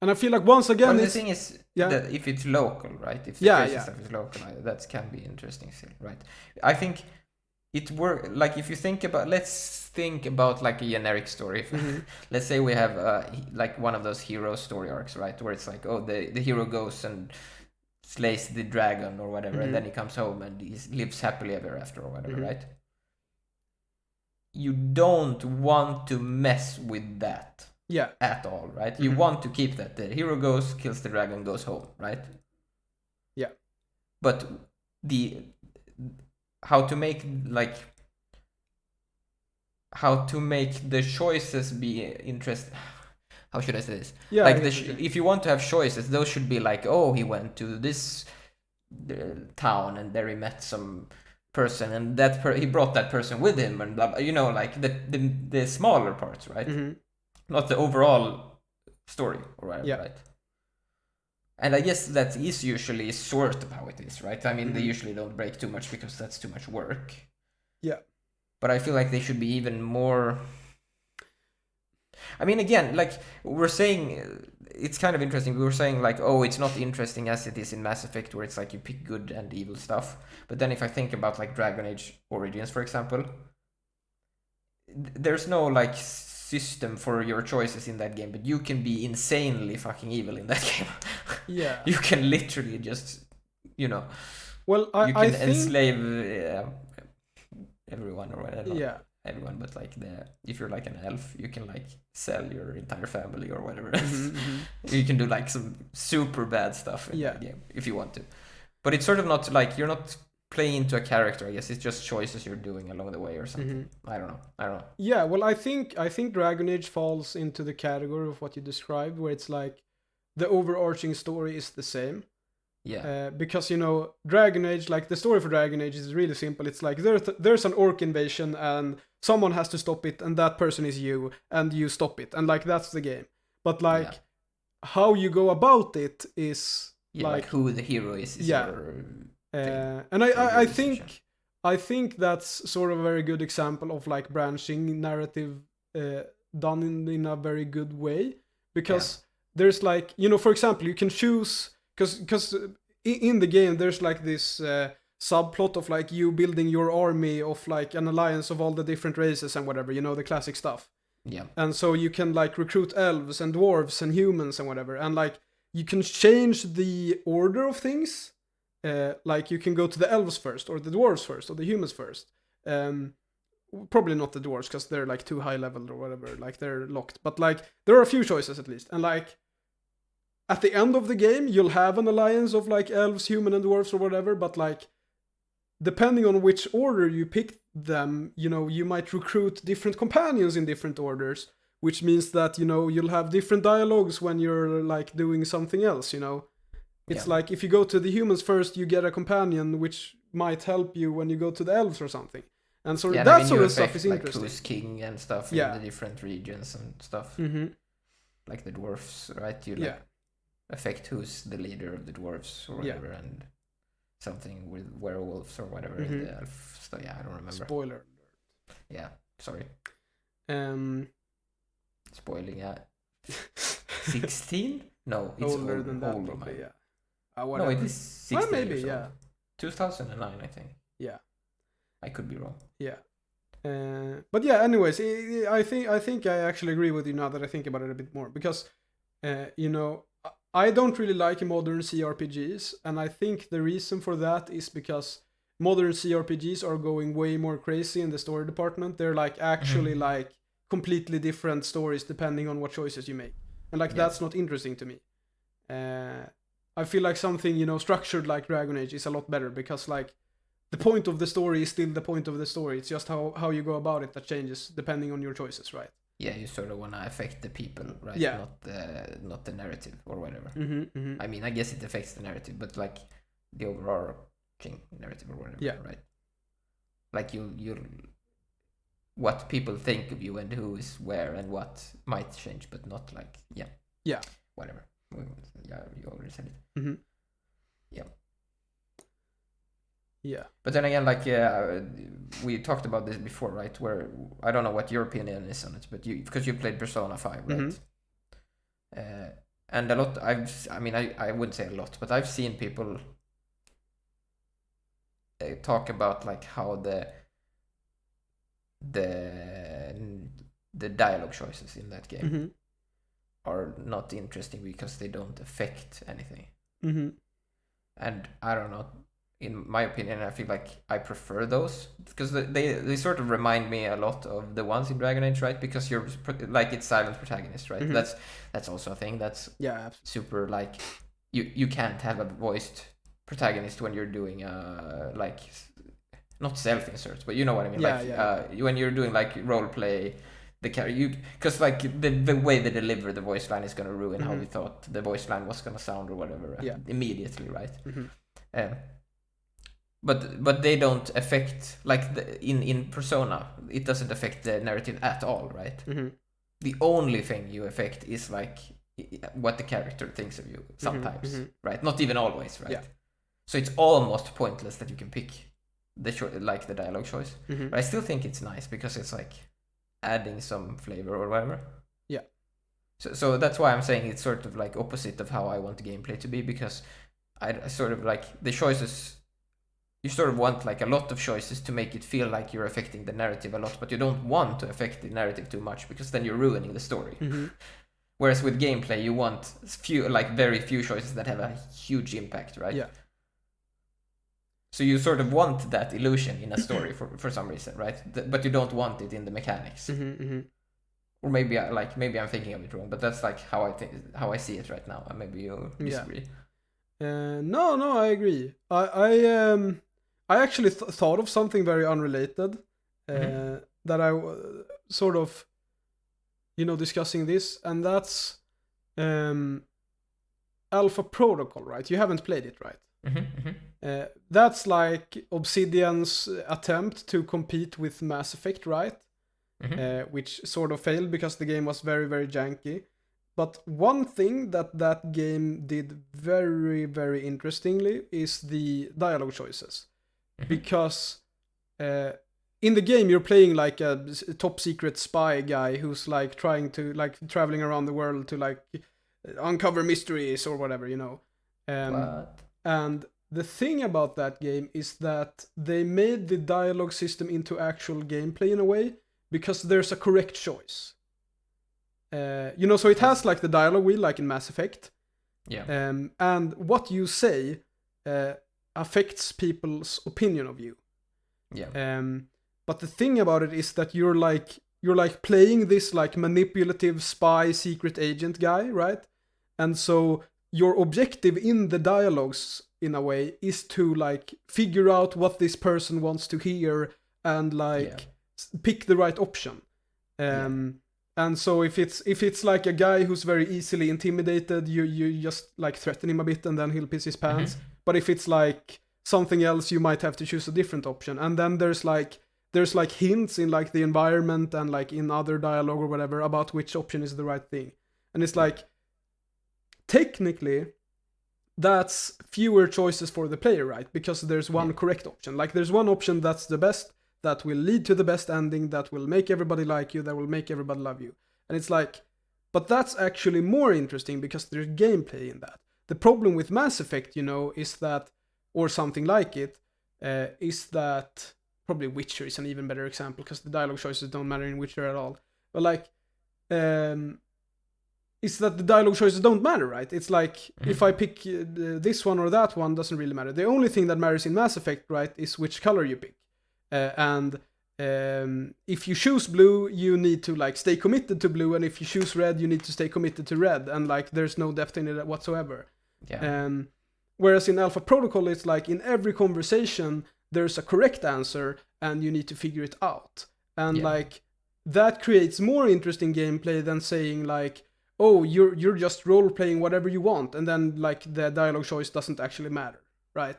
And I feel like once again, the thing is that if it's local, right? If the crazy stuff is local, that can be interesting still, right? I think it work like if you think about, let's think about like a generic story. Let's say we have like one of those hero story arcs, right? Where it's like, oh, the hero goes and slays the dragon or whatever, and then he comes home and he lives happily ever after or whatever, right? You don't want to mess with that at all, right? You want to keep that. The hero goes, kills the dragon, goes home, right? Yeah. But how to make the choices be interesting. How should I say this? If you want to have choices, those should be like, oh, he went to this town and there he met some person and he brought that person with him and blah, blah, you know, like the smaller parts, right? Not the overall story or whatever, right? And I guess that is usually sort of how it is, right? I mean, they usually don't break too much because that's too much work. Yeah. But I feel like they should be even more... I mean, again, like we're saying, it's kind of interesting. We were saying like, oh, it's not interesting as it is in Mass Effect, where it's like you pick good and evil stuff. But then if I think about like Dragon Age Origins, for example, there's no like system for your choices in that game, but you can be insanely fucking evil in that game. Yeah. You can literally just, you know, well, you can enslave everyone or whatever. Yeah. Everyone, but like if you're like an elf, you can like sell your entire family or whatever. You can do like some super bad stuff in that game if you want to. But it's sort of not like you're not playing into a character, I guess. It's just choices you're doing along the way or something. I don't know. Yeah, well, I think Dragon Age falls into the category of what you described, where it's like the overarching story is the same. Yeah. Because, you know, Dragon Age, like the story for Dragon Age is really simple. It's like there's an orc invasion and someone has to stop it, and that person is you, and you stop it, and like that's the game. But like how you go about it is like who the hero is your and I think that's sort of a very good example of like branching narrative done in a very good way, because there's like, you know, for example, you can choose because in the game there's like this subplot of like you building your army of like an alliance of all the different races and whatever, you know, the classic stuff. Yeah. And so you can like recruit elves and dwarves and humans and whatever, and like you can change the order of things. Like you can go to the elves first, or the dwarves first, or the humans first. Probably not the dwarves because they're like too high level or whatever, like they're locked. But like there are a few choices at least, and like at the end of the game you'll have an alliance of like elves, human, and dwarves or whatever. But like depending on which order you pick them, you know, you might recruit different companions in different orders, which means that, you know, you'll have different dialogues when you're like doing something else, you know. It's like if you go to the humans first, you get a companion which might help you when you go to the elves or something. And so that sort of stuff is interesting. Who's king and stuff in the different regions and stuff. Like the dwarfs, right? You like affect who's the leader of the dwarfs or whatever, and something with werewolves or whatever in the elf stuff. Yeah, I don't remember. Spoiler. Yeah, sorry. Spoiling 16? No, it's older than that. Probably, no, it is 16. Well, maybe, yeah. 2009, I think. Yeah. I could be wrong. Yeah. But yeah, anyways, I think I actually agree with you now that I think about it a bit more, because you know, I don't really like modern CRPGs, and I think the reason for that is because modern CRPGs are going way more crazy in the story department. They're like actually like completely different stories depending on what choices you make, and like that's not interesting to me. I feel like something, you know, structured like Dragon Age is a lot better, because like the point of the story is still the point of the story. It's just how you go about it that changes depending on your choices, right? Yeah, you sort of want to affect the people, right? Yeah. Not the narrative or whatever. I mean, I guess it affects the narrative, but like the overarching narrative or whatever, right? Like you what people think of you and who is where and what might change, but not like whatever. Yeah, you already said it. Yeah. But then again, like we talked about this before, right? Where I don't know what your opinion is on it, but because you played Persona 5, right? And a lot, I wouldn't say a lot, but I've seen people talk about like how the dialogue choices in that game are not interesting because they don't affect anything. And I don't know. In my opinion, I feel like I prefer those because they sort of remind me a lot of the ones in Dragon Age, right? Because you're like, it's silent protagonist, right? That's also a thing that's super like you can't have a voiced protagonist when you're doing like not self-insert, but you know what I mean. When you're doing like role play, the character, because like the way they deliver the voice line is gonna ruin how we thought the voice line was gonna sound or whatever immediately, right? But they don't affect, like in Persona, it doesn't affect the narrative at all, right? The only thing you affect is like what the character thinks of you sometimes, right? Not even always, right? So it's almost pointless that you can pick the dialogue choice. But I still think it's nice because it's like adding some flavor or whatever. Yeah. So that's why I'm saying it's sort of like opposite of how I want the gameplay to be, because I sort of like the choices. You sort of want like a lot of choices to make it feel like you're affecting the narrative a lot, but you don't want to affect the narrative too much because then you're ruining the story. Whereas with gameplay, you want very few choices that have a huge impact, right? Yeah. So you sort of want that illusion in a story for some reason, right? But you don't want it in the mechanics. Or maybe I'm thinking of it wrong, but that's like how I see it right now. Maybe you disagree. No, I agree. I actually thought of something very unrelated that I sort of, you know, discussing this, and that's Alpha Protocol, right? You haven't played it, right? That's like Obsidian's attempt to compete with Mass Effect, right? Which sort of failed because the game was very, very janky. But one thing that game did very, very interestingly is the dialogue choices. Because in the game you're playing like a top secret spy guy who's like trying to like traveling around the world to like uncover mysteries or whatever, you know. And the thing about that game is that they made the dialogue system into actual gameplay in a way, because there's a correct choice. You know, so it has like the dialogue wheel like in Mass Effect. And what you say affects people's opinion of you. But the thing about it is that you're like playing this like manipulative spy secret agent guy, right? And so your objective in the dialogues in a way is to like figure out what this person wants to hear and like pick the right option. And so if it's like a guy who's very easily intimidated, you just like threaten him a bit and then he'll piss his pants. But if it's like something else, you might have to choose a different option. And then there's like hints in like the environment and like in other dialogue or whatever about which option is the right thing. And it's like, technically, that's fewer choices for the player, right? Because there's one correct option. Like there's one option that's the best, that will lead to the best ending, that will make everybody like you, that will make everybody love you. And it's like, but that's actually more interesting because there's gameplay in that. The problem with Mass Effect, is that, or something like it, is that, probably Witcher is an even better example because the dialogue choices don't matter in Witcher at all. But like, is that the dialogue choices don't matter, right? It's like, if I pick this one or that one, doesn't really matter. The only thing that matters in Mass Effect, right, is which color you pick. And if you choose blue, you need to like stay committed to blue, and if you choose red, you need to stay committed to red, and like there's no depth in it whatsoever. Whereas in Alpha Protocol, it's like in every conversation there's a correct answer and you need to figure it out, and like that creates more interesting gameplay than saying like, oh, you're just role playing whatever you want, and then like the dialogue choice doesn't actually matter, right?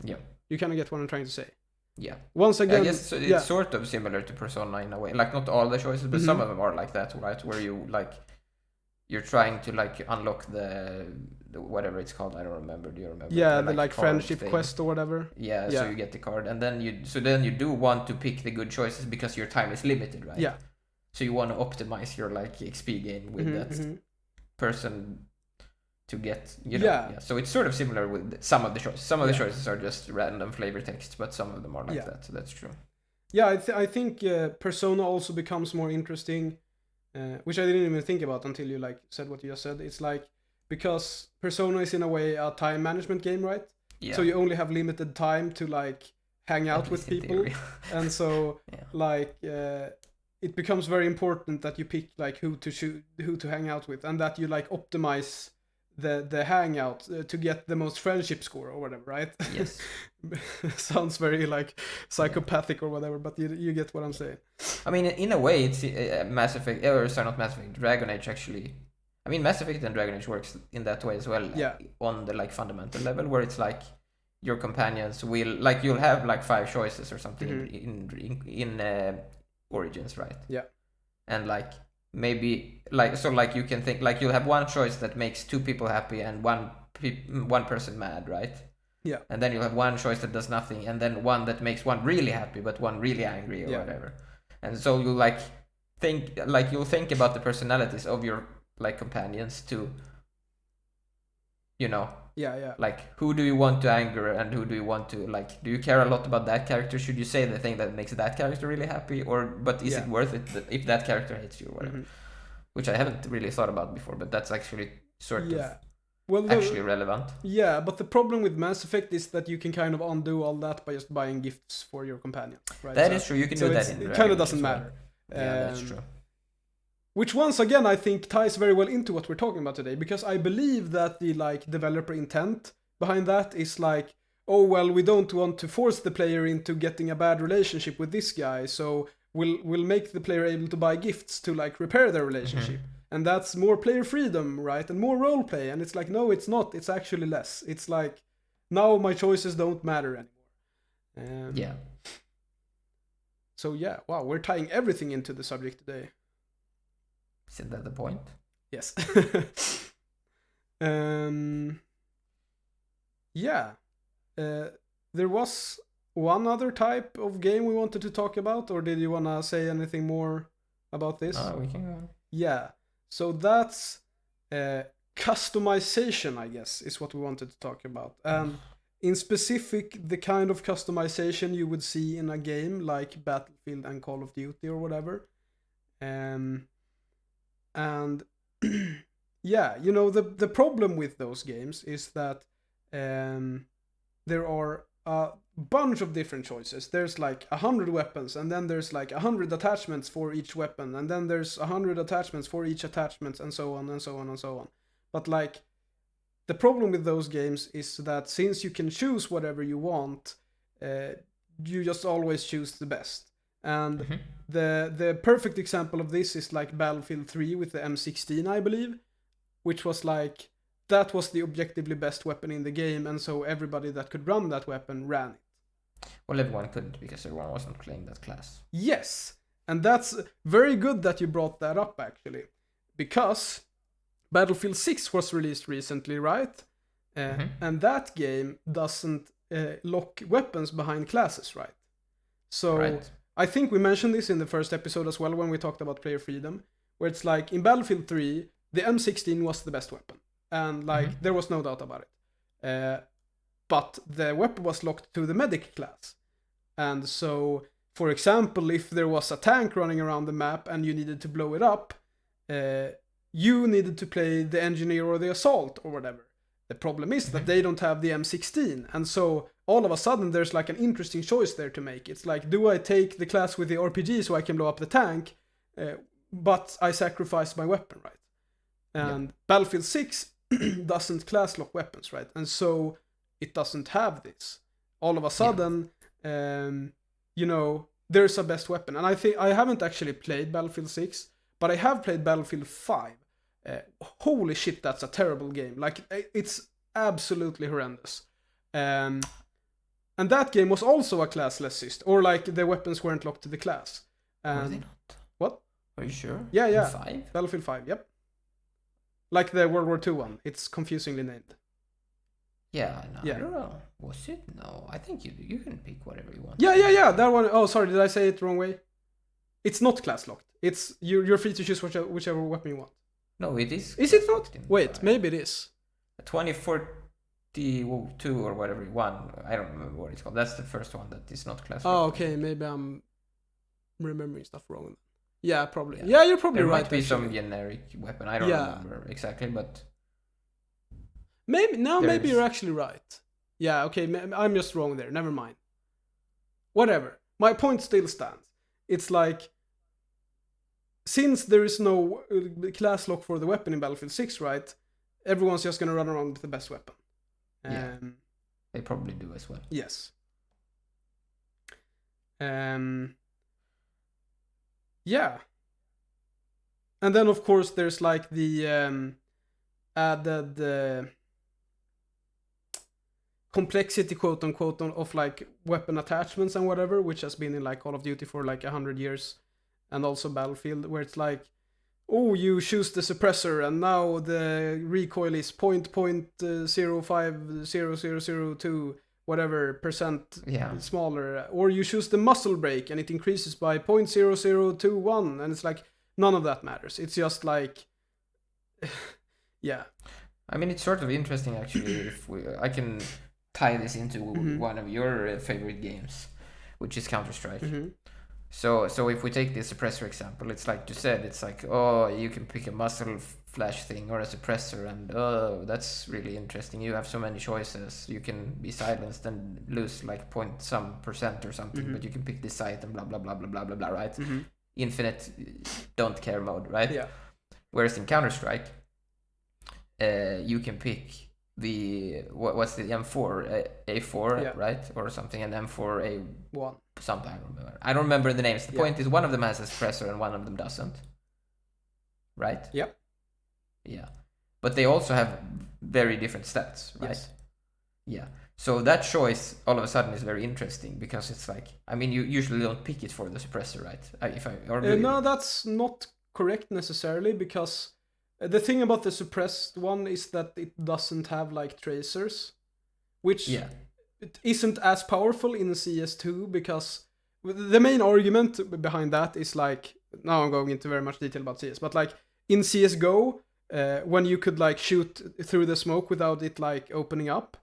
You kind of get what I'm trying to say. Once again, I guess so it's sort of similar to Persona in a way. Like not all the choices, but some of them are like that, right? Where you're trying to like unlock the whatever it's called. I don't remember. Do you remember? Yeah, the like friendship quest or whatever. Yeah, so you get the card, and then you do want to pick the good choices because your time is limited, right? Yeah. So you want to optimize your like XP gain with that person to get, So it's sort of similar with some of the choices. Some of the choices are just random flavor text, but some of them are like that. So that's true. Yeah, I think Persona also becomes more interesting, which I didn't even think about until you like said what you just said. It's like, because Persona is in a way a time management game, right? Yeah. So you only have limited time to like hang out with people, and so like it becomes very important that you pick like who to hang out with, and that you like optimize the hangout to get the most friendship score or whatever, right? Yes. Sounds very like psychopathic or whatever, but you get what I'm saying. I mean, in a way, it's Mass Effect, or sorry, not Mass Effect, Dragon Age actually. I mean, Mass Effect and Dragon Age works in that way as well. On the like fundamental level, where it's like your companions will like, you'll have like 5 choices or something in Origins, right? Yeah. And like, maybe like, so like you can think like you'll have one choice that makes 2 people happy and one person mad, right? Yeah. And then you'll have one choice that does nothing, and then one that makes one really happy but one really angry or whatever. And so you'll like you'll think about the personalities of your like companions to, like, who do you want to anger and who do you want to like, do you care a lot about that character? Should you say the thing that makes that character really happy, but is it worth it if that character hates you or whatever? Which I haven't really thought about before, but that's actually sort of actually relevant. Yeah, but the problem with Mass Effect is that you can kind of undo all that by just buying gifts for your companion, right? That is true. You can do that in it kind of doesn't matter. Yeah, that's true. Which once again I think ties very well into what we're talking about today, because I believe that the like developer intent behind that is like, oh well, we don't want to force the player into getting a bad relationship with this guy, so we'll make the player able to buy gifts to like repair their relationship. And that's more player freedom, right? And more role play. And it's like, no, it's not. It's actually less. It's like, now my choices don't matter anymore. So yeah, wow, we're tying everything into the subject today. Isn't that the point? Yes. There was one other type of game we wanted to talk about, or did you want to say anything more about this? We can go on. Yeah. So that's customization, I guess, is what we wanted to talk about. And in specific, the kind of customization you would see in a game like Battlefield and Call of Duty or whatever. And yeah, the problem with those games is that there are a bunch of different choices. There's like 100 weapons, and then there's like 100 attachments for each weapon, and then there's 100 attachments for each attachment, and so on and so on and so on. But like, the problem with those games is that since you can choose whatever you want, you just always choose the best. And the perfect example of this is like Battlefield 3 with the M16, I believe, which was like, that was the objectively best weapon in the game, and so everybody that could run that weapon ran it. Well, everyone couldn't because everyone wasn't playing that class. Yes, and that's very good that you brought that up, actually, because Battlefield 6 was released recently, right? And that game doesn't lock weapons behind classes, right? So Right. I think we mentioned this in the first episode as well when we talked about player freedom, where it's like in Battlefield 3, the M16 was the best weapon. And like there was no doubt about it. But the weapon was locked to the medic class. And so, for example, if there was a tank running around the map and you needed to blow it up, you needed to play the engineer or the assault or whatever. The problem is that they don't have the M16, and so all of a sudden there's like an interesting choice there to make. It's like, do I take the class with the RPG so I can blow up the tank, but I sacrifice my weapon, right? And Battlefield 6 doesn't class lock weapons, right? And so it doesn't have this. All of a sudden, you know, there's a best weapon. And I think I haven't actually played Battlefield 6, but I have played Battlefield 5. Holy shit, that's a terrible game. Like, it's absolutely horrendous. And that game was also a classless system, or like the weapons weren't locked to the class. Were they not? What? Are you sure? Yeah. 5? Battlefield 5, yep. Like the World War II one. It's confusingly named. Yeah, no, I don't know. Was it? No, I think you can pick whatever you want. Yeah. That one. Oh, sorry, did I say it the wrong way? It's not class locked. It's you're free to choose whichever weapon you want. No, it is. Is it not? Wait, maybe it is. 2042 or whatever one. I don't remember what it's called. That's the first one that is not class. Oh, okay. Maybe I'm remembering stuff wrong. Yeah, probably. Yeah, you're probably there right. There might be some generic weapon. I don't remember exactly, but maybe you're actually right. Yeah, okay. I'm just wrong there. Never mind. Whatever. My point still stands. It's like, since there is no class lock for the weapon in Battlefield 6, right? Everyone's just gonna run around with the best weapon. They probably do as well. Yes. Yeah. And then of course there's like the added complexity, quote unquote, of like weapon attachments and whatever, which has been in like Call of Duty for like 100 years. And also Battlefield, where it's like, oh, you choose the suppressor and now the recoil is 0.050002 whatever percent smaller, or you choose the muzzle brake and it increases by 0.0021, and it's like, none of that matters. It's just like yeah. I mean, it's sort of interesting actually. If I can tie this into one of your favorite games, which is Counter-Strike. So if we take the suppressor example, it's like you said, it's like, oh, you can pick a muzzle flash thing or a suppressor, and oh, that's really interesting. You have so many choices. You can be silenced and lose like .some% or something, but you can pick this site and blah blah blah blah blah blah blah, right? Infinite don't care mode, right? Yeah. Whereas in Counter-Strike, you can pick the what's the M4 A4 right, or something, and M4A1 something. I don't remember the names. The point is, one of them has a suppressor and one of them doesn't, right? Yeah. But they also have very different stats, right? Yeah. So that choice all of a sudden is very interesting, because it's like, I mean, you usually don't pick it for the suppressor, right? No, that's not correct necessarily, because the thing about the suppressed one is that it doesn't have like tracers, which it isn't as powerful in CS2, because the main argument behind that is like, now I'm going into very much detail about CS, but like in CSGO, when you could like shoot through the smoke without it like opening up,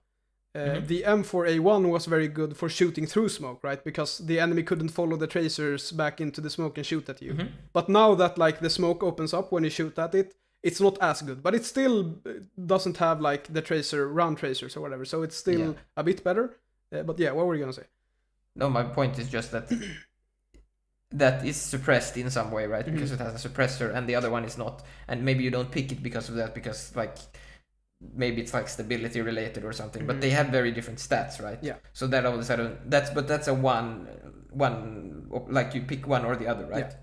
the M4A1 was very good for shooting through smoke, right? Because the enemy couldn't follow the tracers back into the smoke and shoot at you. But now that like the smoke opens up when you shoot at it, it's not as good, but it still doesn't have like the round tracers or whatever, so it's still a bit better. But yeah, what were you gonna say? No, my point is just that that is suppressed in some way, right? Because it has a suppressor and the other one is not, and maybe you don't pick it because of that, because like maybe it's like stability related or something, but they have very different stats, right? Yeah. So that all of a sudden, that's a one like you pick one or the other, right? Yeah.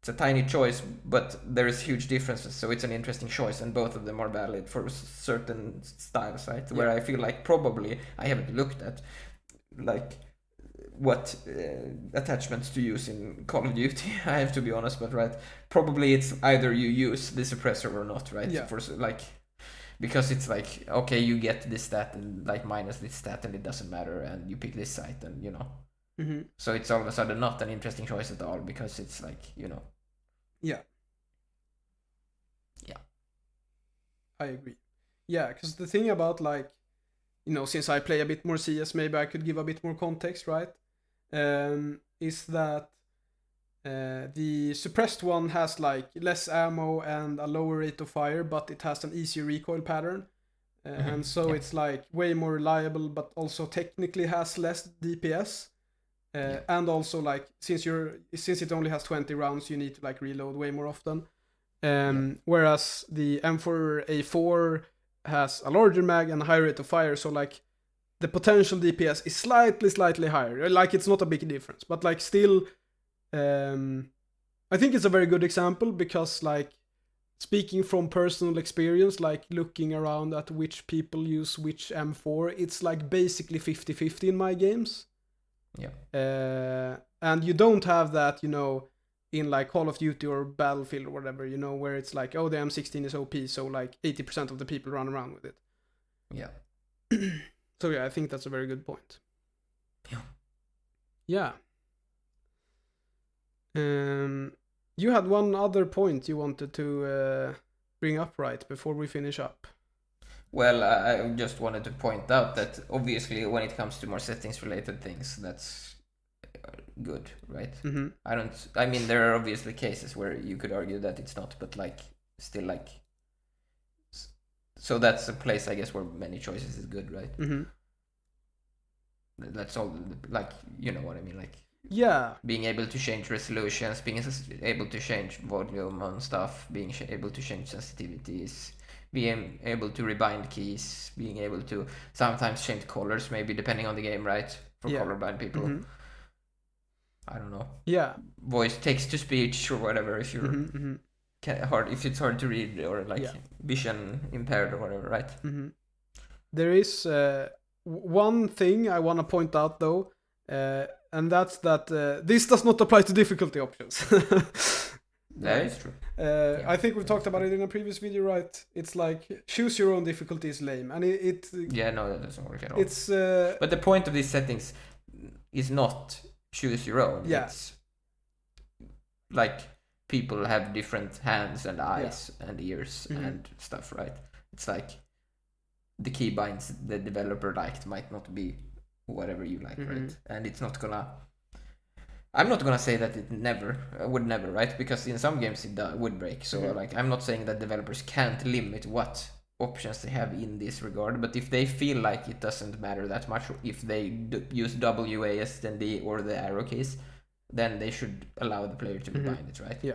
It's a tiny choice, but there is huge differences, so it's an interesting choice, and both of them are valid for certain styles, right? Where I feel like probably I haven't looked at like what attachments to use in Call of Duty. I have to be honest, but right, probably it's either you use the suppressor or not, right? Yeah. For like, because it's like, okay, you get this stat and like minus this stat and it doesn't matter, and you pick this site, and you know. Mm-hmm. So it's all of a sudden not an interesting choice at all, because it's like, you know. Yeah. Yeah. I agree. Yeah, because the thing about like, you know, since I play a bit more CS, maybe I could give a bit more context, right? Is that the suppressed one has like less ammo and a lower rate of fire, but it has an easier recoil pattern. And so it's like way more reliable, but also technically has less DPS. And also like since it only has 20 rounds, you need to like reload way more often. Whereas the M4A4 has a larger mag and a higher rate of fire, so like the potential DPS is slightly higher. Like it's not a big difference, but like still, I think it's a very good example because like speaking from personal experience, like looking around at which people use which M4, it's like basically 50-50 in my games. Yeah. And you don't have that, you know, in like Call of Duty or Battlefield or whatever, you know, where it's like, oh, the M16 is OP, so like 80% of the people run around with it. Yeah. So yeah, I think that's a very good point. Yeah. You had one other point you wanted to bring up, right, before we finish up. Well, I just wanted to point out that obviously when it comes to more settings related things, that's good, right? Mm-hmm. I mean, there are obviously cases where you could argue that it's not, but like still like, so that's a place I guess where many choices is good, right? Mm-hmm. That's all, like, you know what I mean, like, yeah, being able to change resolutions, being able to change volume on stuff, being able to change sensitivities, being able to rebind keys, being able to sometimes change colors, maybe depending on the game, right? For colorblind people. Mm-hmm. I don't know. Yeah. Voice text to speech or whatever, if you're if it's hard to read or like vision impaired or whatever, right? Mm-hmm. There is one thing I want to point out though, and that's that this does not apply to difficulty options. That is true. I think we've talked about it in a previous video, right? It's like choose your own difficulty is lame, and it yeah, no, that doesn't work at all. It's but the point of these settings is not choose your own. Yeah. It's like people have different hands and eyes and ears and stuff, right? It's like the keybinds the developer liked might not be whatever you like, right? And it's not gonna. I'm not gonna say that it would never, right? Because in some games it would break. So like, I'm not saying that developers can't limit what options they have in this regard. But if they feel like it doesn't matter that much, if they use WASD or the arrow keys, then they should allow the player to rebind it, right? Yeah.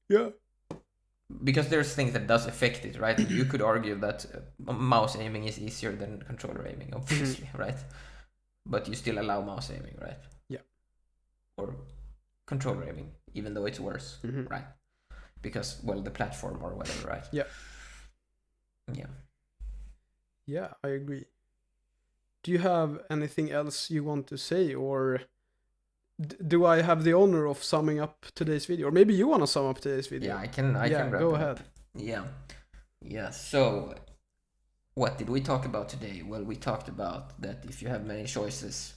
Yeah. Because there's things that does affect it, right? You could argue that mouse aiming is easier than controller aiming, obviously, right? But you still allow mouse aiming, right? Yeah. Or controller aiming, even though it's worse, right? Because, well, the platform or whatever, right? Yeah. Yeah. Yeah, I agree. Do you have anything else you want to say, or do I have the honor of summing up today's video? Or maybe you want to sum up today's video? Yeah, I can wrap go it ahead. up. Yeah, so what did we talk about today? Well, we talked about that if you have many choices,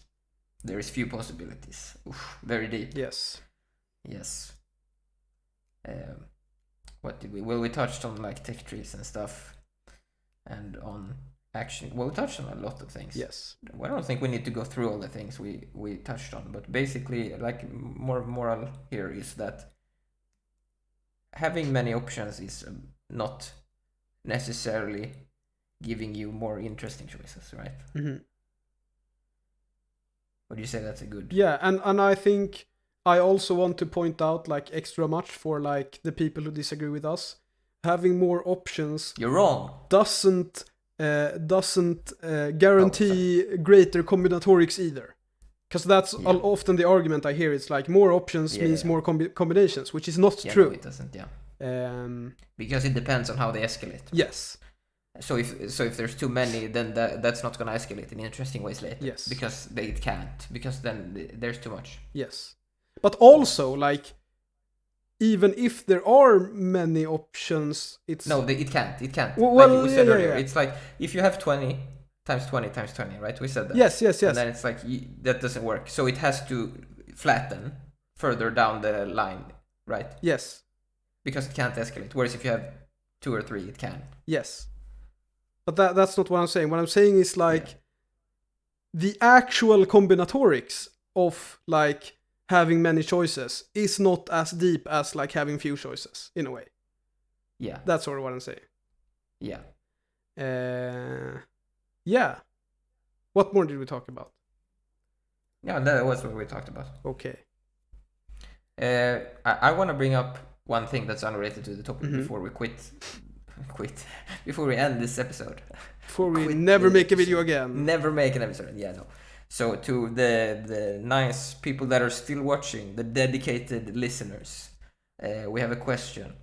there is few possibilities. Oof, very deep. Yes. What did we? Well, we touched on like tech trees and stuff, and on actually, well, we touched on a lot of things. Yes. Well, I don't think we need to go through all the things we touched on, but basically, like, more moral here is that having many options is not necessarily giving you more interesting choices, right? Would you say that's a good? Yeah, and I think I also want to point out, like, extra much for like the people who disagree with us, having more options. You're wrong. Doesn't doesn't guarantee greater combinatorics either. Because that's often the argument I hear. It's like more options means more combinations, which is not true. No, it doesn't, because it depends on how they escalate. Yes. So if there's too many, then that's not going to escalate in interesting ways later. Yes. Because it can't. Because then there's too much. Yes. But also, like, even if there are many options, it's... No, it can't. It can't. Well, like we said earlier, it's like, if you have 20 times 20 times 20, right? We said that. Yes. And then it's like, that doesn't work. So it has to flatten further down the line, right? Yes. Because it can't escalate. Whereas if you have 2 or 3, it can. Yes. But that's not what I'm saying. What I'm saying is, like, the actual combinatorics of, like, having many choices is not as deep as, like, having few choices, in a way. Yeah. That's sort of what I'm saying. Yeah. Yeah. What more did we talk about? Yeah, that was what we talked about. Okay. I want to bring up one thing that's unrelated to the topic before we before we end this episode. Before we never make a video again. Never make an episode. Yeah, no. So to the nice people that are still watching, the dedicated listeners, we have a question.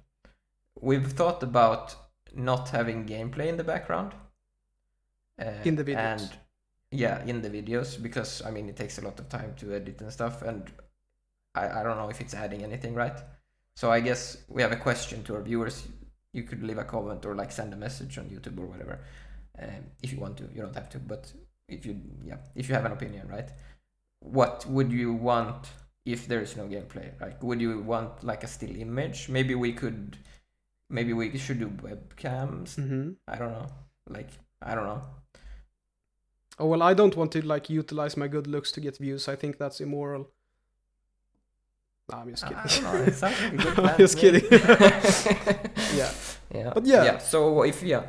We've thought about not having gameplay in the background. In the videos. In the videos, because I mean it takes a lot of time to edit and stuff, and I don't know if it's adding anything, right? So I guess we have a question to our viewers. You could leave a comment or like send a message on YouTube or whatever, if you want to. You don't have to, but if you have an opinion, right? What would you want if there is no gameplay? Like, would you want like a still image? Maybe we should do webcams. I don't know. I don't know. Oh, well, I don't want to, like, utilize my good looks to get views. I think that's immoral. No, I'm just kidding. I don't know. It sounds like a good plan. I'm just kidding. But so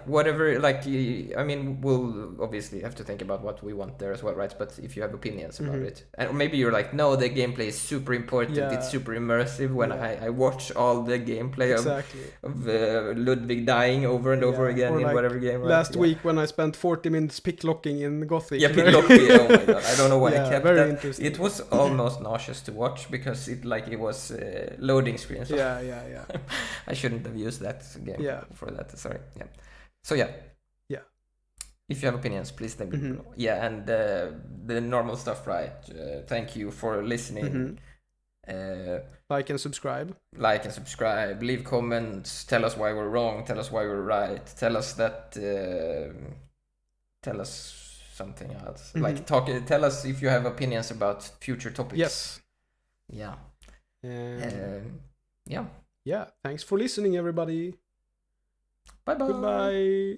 whatever, like, I mean, we'll obviously have to think about what we want there as well, right? But if you have opinions about it, and maybe you're like, no, the gameplay is super important, it's super immersive. When I watch all the gameplay of Ludwig dying over and over again, or in like whatever game. Right? Last week when I spent 40 minutes picklocking in Gothic. Yeah, picklocking. Oh my god, I don't know why I kept very that. Interesting. It was almost nauseous to watch because it was loading screen. So I shouldn't have used that game for that. Sorry. Yeah. So yeah. If you have opinions, please let me know. Yeah, and the normal stuff, right? Thank you for listening. Like and subscribe. Leave comments. Tell us why we're wrong. Tell us why we're right. Tell us that. Tell us something else. Like tell us if you have opinions about future topics. Yes. Yeah. Thanks for listening, everybody. Bye bye. Goodbye.